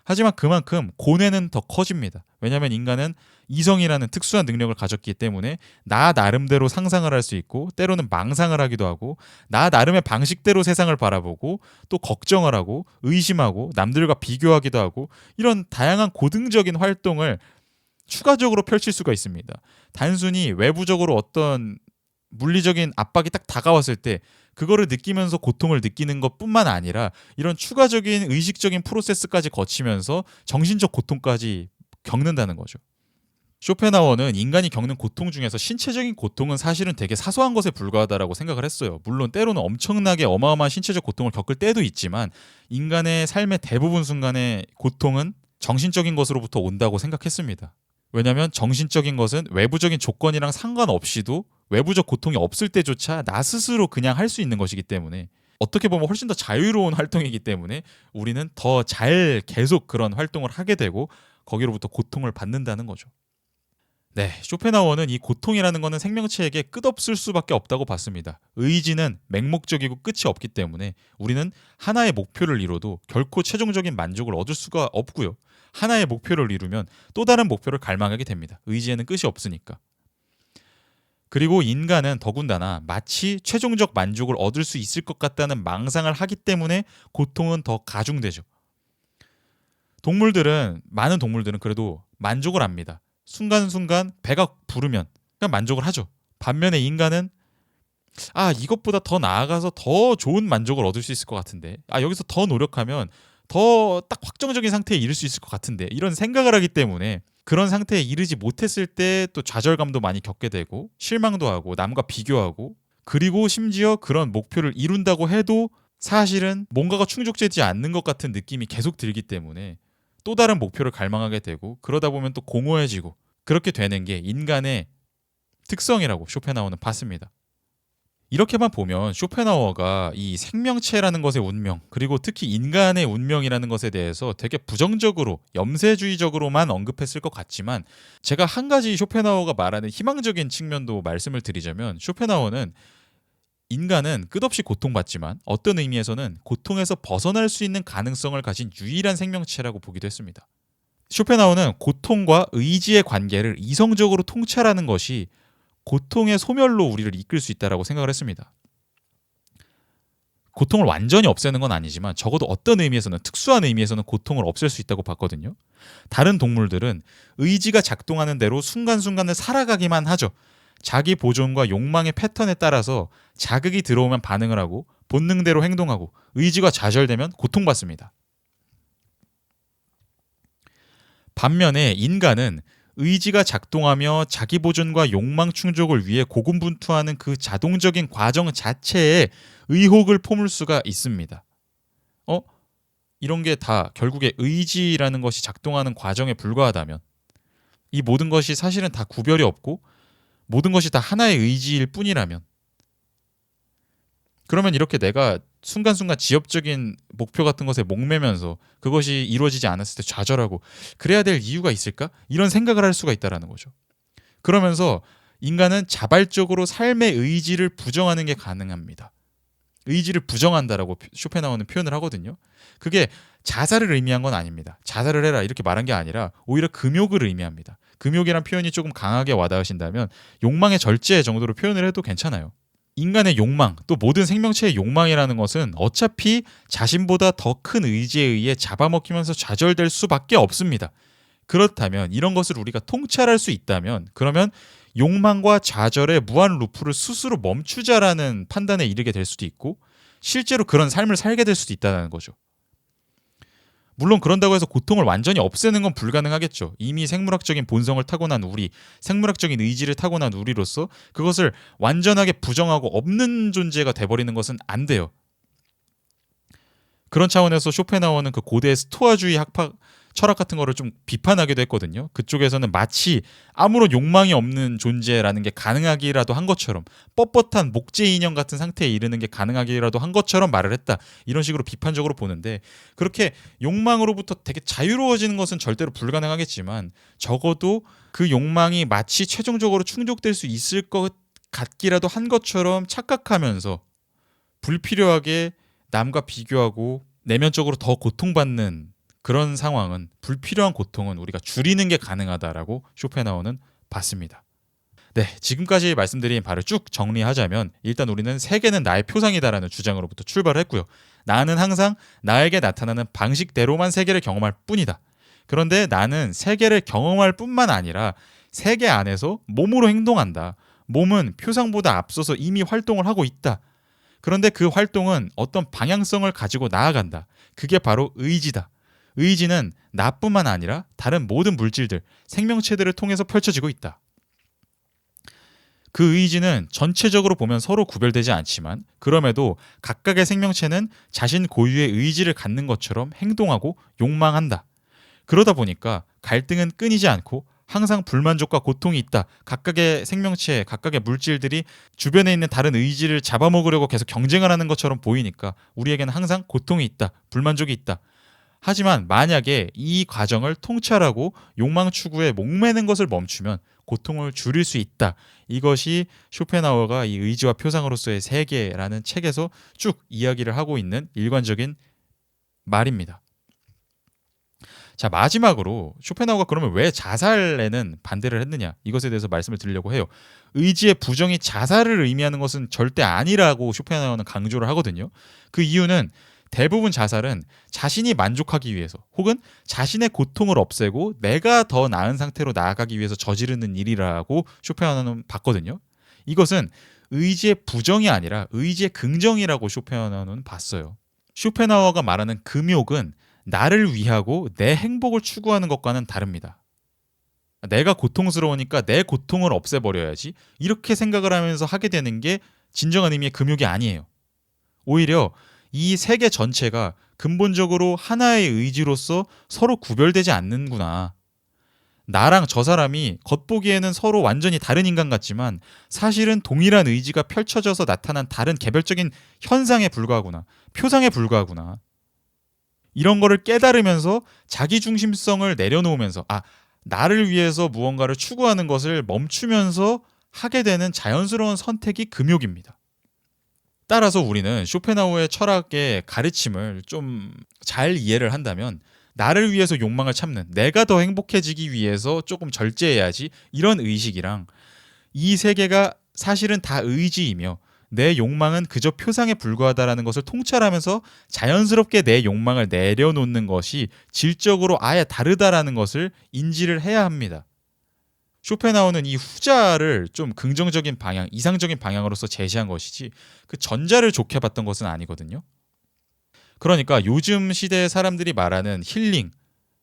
하지만 그만큼 고뇌는 더 커집니다. 왜냐하면 인간은 이성이라는 특수한 능력을 가졌기 때문에 나 나름대로 상상을 할 수 있고 때로는 망상을 하기도 하고 나 나름의 방식대로 세상을 바라보고 또 걱정을 하고 의심하고 남들과 비교하기도 하고 이런 다양한 고등적인 활동을 추가적으로 펼칠 수가 있습니다. 단순히 외부적으로 어떤 물리적인 압박이 딱 다가왔을 때 그거를 느끼면서 고통을 느끼는 것뿐만 아니라 이런 추가적인 의식적인 프로세스까지 거치면서 정신적 고통까지 겪는다는 거죠. 쇼펜하우어는 인간이 겪는 고통 중에서 신체적인 고통은 사실은 되게 사소한 것에 불과하다고 생각을 했어요. 물론 때로는 엄청나게 어마어마한 신체적 고통을 겪을 때도 있지만 인간의 삶의 대부분 순간의 고통은 정신적인 것으로부터 온다고 생각했습니다. 왜냐하면 정신적인 것은 외부적인 조건이랑 상관없이도 외부적 고통이 없을 때조차 나 스스로 그냥 할 수 있는 것이기 때문에 어떻게 보면 훨씬 더 자유로운 활동이기 때문에 우리는 더 잘 계속 그런 활동을 하게 되고 거기로부터 고통을 받는다는 거죠. 네, 쇼펜하우어는 이 고통이라는 것은 생명체에게 끝없을 수밖에 없다고 봤습니다. 의지는 맹목적이고 끝이 없기 때문에 우리는 하나의 목표를 이뤄도 결코 최종적인 만족을 얻을 수가 없고요. 하나의 목표를 이루면 또 다른 목표를 갈망하게 됩니다. 의지에는 끝이 없으니까. 그리고 인간은 더군다나 마치 최종적 만족을 얻을 수 있을 것 같다는 망상을 하기 때문에 고통은 더 가중되죠. 많은 동물들은 그래도 만족을 합니다. 순간순간 배가 부르면 그냥 만족을 하죠. 반면에 인간은 이것보다 더 나아가서 더 좋은 만족을 얻을 수 있을 것 같은데 여기서 더 노력하면 더 딱 확정적인 상태에 이를 수 있을 것 같은데 이런 생각을 하기 때문에 그런 상태에 이르지 못했을 때 또 좌절감도 많이 겪게 되고 실망도 하고 남과 비교하고 그리고 심지어 그런 목표를 이룬다고 해도 사실은 뭔가가 충족되지 않는 것 같은 느낌이 계속 들기 때문에 또 다른 목표를 갈망하게 되고 그러다 보면 또 공허해지고 그렇게 되는 게 인간의 특성이라고 쇼펜하우어는 봤습니다. 이렇게만 보면 쇼펜하우어가 이 생명체라는 것의 운명 그리고 특히 인간의 운명이라는 것에 대해서 되게 부정적으로 염세주의적으로만 언급했을 것 같지만 제가 한 가지 쇼펜하우어가 말하는 희망적인 측면도 말씀을 드리자면 쇼펜하우어는 인간은 끝없이 고통받지만 어떤 의미에서는 고통에서 벗어날 수 있는 가능성을 가진 유일한 생명체라고 보기도 했습니다. 쇼펜하우어는 고통과 의지의 관계를 이성적으로 통찰하는 것이 고통의 소멸로 우리를 이끌 수 있다고 생각을 했습니다. 고통을 완전히 없애는 건 아니지만 적어도 어떤 의미에서는, 특수한 의미에서는 고통을 없앨 수 있다고 봤거든요. 다른 동물들은 의지가 작동하는 대로 순간순간을 살아가기만 하죠. 자기 보존과 욕망의 패턴에 따라서 자극이 들어오면 반응을 하고 본능대로 행동하고 의지가 좌절되면 고통받습니다. 반면에 인간은 의지가 작동하며 자기 보존과 욕망 충족을 위해 고군분투하는 그 자동적인 과정 자체에 의혹을 품을 수가 있습니다. 이런 게 다 결국에 의지라는 것이 작동하는 과정에 불과하다면, 이 모든 것이 사실은 다 구별이 없고 모든 것이 다 하나의 의지일 뿐이라면, 그러면 이렇게 내가 순간순간 지엽적인 목표 같은 것에 목매면서 그것이 이루어지지 않았을 때 좌절하고 그래야 될 이유가 있을까? 이런 생각을 할 수가 있다는 거죠. 그러면서 인간은 자발적으로 삶의 의지를 부정하는 게 가능합니다. 의지를 부정한다라고 쇼펜하우어는 표현을 하거든요. 그게 자살을 의미한 건 아닙니다. 자살을 해라 이렇게 말한 게 아니라 오히려 금욕을 의미합니다. 금욕이란 표현이 조금 강하게 와닿으신다면 욕망의 절제 정도로 표현을 해도 괜찮아요. 인간의 욕망, 또 모든 생명체의 욕망이라는 것은 어차피 자신보다 더 큰 의지에 의해 잡아먹히면서 좌절될 수밖에 없습니다. 그렇다면 이런 것을 우리가 통찰할 수 있다면, 그러면 욕망과 좌절의 무한 루프를 스스로 멈추자라는 판단에 이르게 될 수도 있고 실제로 그런 삶을 살게 될 수도 있다는 거죠. 물론 그런다고 해서 고통을 완전히 없애는 건 불가능하겠죠. 이미 생물학적인 본성을 타고난 우리, 생물학적인 의지를 타고난 우리로서 그것을 완전하게 부정하고 없는 존재가 돼버리는 것은 안 돼요. 그런 차원에서 쇼펜하우어는 그 고대 스토아주의 철학 같은 거를 좀 비판하기도 했거든요. 그쪽에서는 마치 아무런 욕망이 없는 존재라는 게 가능하기라도 한 것처럼, 뻣뻣한 목재 인형 같은 상태에 이르는 게 가능하기라도 한 것처럼 말을 했다. 이런 식으로 비판적으로 보는데, 그렇게 욕망으로부터 되게 자유로워지는 것은 절대로 불가능하겠지만 적어도 그 욕망이 마치 최종적으로 충족될 수 있을 것 같기라도 한 것처럼 착각하면서 불필요하게 남과 비교하고 내면적으로 더 고통받는 그런 상황은, 불필요한 고통은 우리가 줄이는 게 가능하다라고 쇼펜하우어는 봤습니다. 네, 지금까지 말씀드린 바를 쭉 정리하자면, 일단 우리는 세계는 나의 표상이다라는 주장으로부터 출발했고요. 나는 항상 나에게 나타나는 방식대로만 세계를 경험할 뿐이다. 그런데 나는 세계를 경험할 뿐만 아니라 세계 안에서 몸으로 행동한다. 몸은 표상보다 앞서서 이미 활동을 하고 있다. 그런데 그 활동은 어떤 방향성을 가지고 나아간다. 그게 바로 의지다. 의지는 나뿐만 아니라 다른 모든 물질들, 생명체들을 통해서 펼쳐지고 있다. 그 의지는 전체적으로 보면 서로 구별되지 않지만 그럼에도 각각의 생명체는 자신 고유의 의지를 갖는 것처럼 행동하고 욕망한다. 그러다 보니까 갈등은 끊이지 않고 항상 불만족과 고통이 있다. 각각의 생명체, 각각의 물질들이 주변에 있는 다른 의지를 잡아먹으려고 계속 경쟁을 하는 것처럼 보이니까 우리에게는 항상 고통이 있다. 불만족이 있다. 하지만 만약에 이 과정을 통찰하고 욕망 추구에 목매는 것을 멈추면 고통을 줄일 수 있다. 이것이 쇼펜하우어가 이 의지와 표상으로서의 세계라는 책에서 쭉 이야기를 하고 있는 일관적인 말입니다. 자, 마지막으로 쇼펜하우어가 그러면 왜 자살에는 반대를 했느냐, 이것에 대해서 말씀을 드리려고 해요. 의지의 부정이 자살을 의미하는 것은 절대 아니라고 쇼펜하우어는 강조를 하거든요. 그 이유는 대부분 자살은 자신이 만족하기 위해서 혹은 자신의 고통을 없애고 내가 더 나은 상태로 나아가기 위해서 저지르는 일이라고 쇼펜하우어는 봤거든요. 이것은 의지의 부정이 아니라 의지의 긍정이라고 쇼펜하우어는 봤어요. 쇼펜하우어가 말하는 금욕은 나를 위하고 내 행복을 추구하는 것과는 다릅니다. 내가 고통스러우니까 내 고통을 없애버려야지, 이렇게 생각을 하면서 하게 되는 게 진정한 의미의 금욕이 아니에요. 오히려 이 세계 전체가 근본적으로 하나의 의지로서 서로 구별되지 않는구나. 나랑 저 사람이 겉보기에는 서로 완전히 다른 인간 같지만 사실은 동일한 의지가 펼쳐져서 나타난 다른 개별적인 현상에 불과하구나. 표상에 불과하구나. 이런 거를 깨달으면서 자기중심성을 내려놓으면서 나를 위해서 무언가를 추구하는 것을 멈추면서 하게 되는 자연스러운 선택이 금욕입니다. 따라서 우리는 쇼펜하우어의 철학의 가르침을 좀 잘 이해를 한다면 나를 위해서 욕망을 참는, 내가 더 행복해지기 위해서 조금 절제해야지, 이런 의식이랑 이 세계가 사실은 다 의지이며 내 욕망은 그저 표상에 불과하다라는 것을 통찰하면서 자연스럽게 내 욕망을 내려놓는 것이 질적으로 아예 다르다라는 것을 인지를 해야 합니다. 쇼펜하우는 이 후자를 좀 긍정적인 방향, 이상적인 방향으로서 제시한 것이지 그 전자를 좋게 봤던 것은 아니거든요. 그러니까 요즘 시대의 사람들이 말하는 힐링,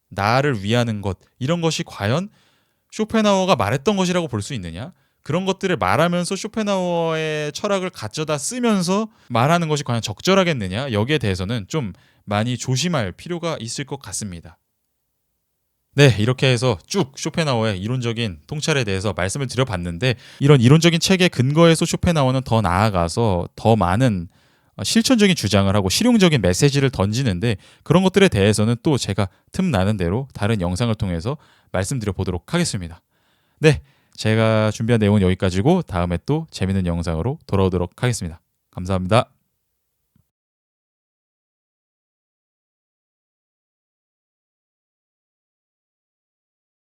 나를 위하는 것, 이런 것이 과연 쇼펜하우어가 말했던 것이라고 볼 수 있느냐? 그런 것들을 말하면서 쇼펜하우어의 철학을 가져다 쓰면서 말하는 것이 과연 적절하겠느냐? 여기에 대해서는 좀 많이 조심할 필요가 있을 것 같습니다. 네, 이렇게 해서 쭉 쇼펜하우어의 이론적인 통찰에 대해서 말씀을 드려봤는데, 이런 이론적인 책의 근거에서 쇼펜하우어는 더 나아가서 더 많은 실천적인 주장을 하고 실용적인 메시지를 던지는데, 그런 것들에 대해서는 또 제가 틈나는 대로 다른 영상을 통해서 말씀드려 보도록 하겠습니다. 네, 제가 준비한 내용은 여기까지고 다음에 또 재밌는 영상으로 돌아오도록 하겠습니다. 감사합니다.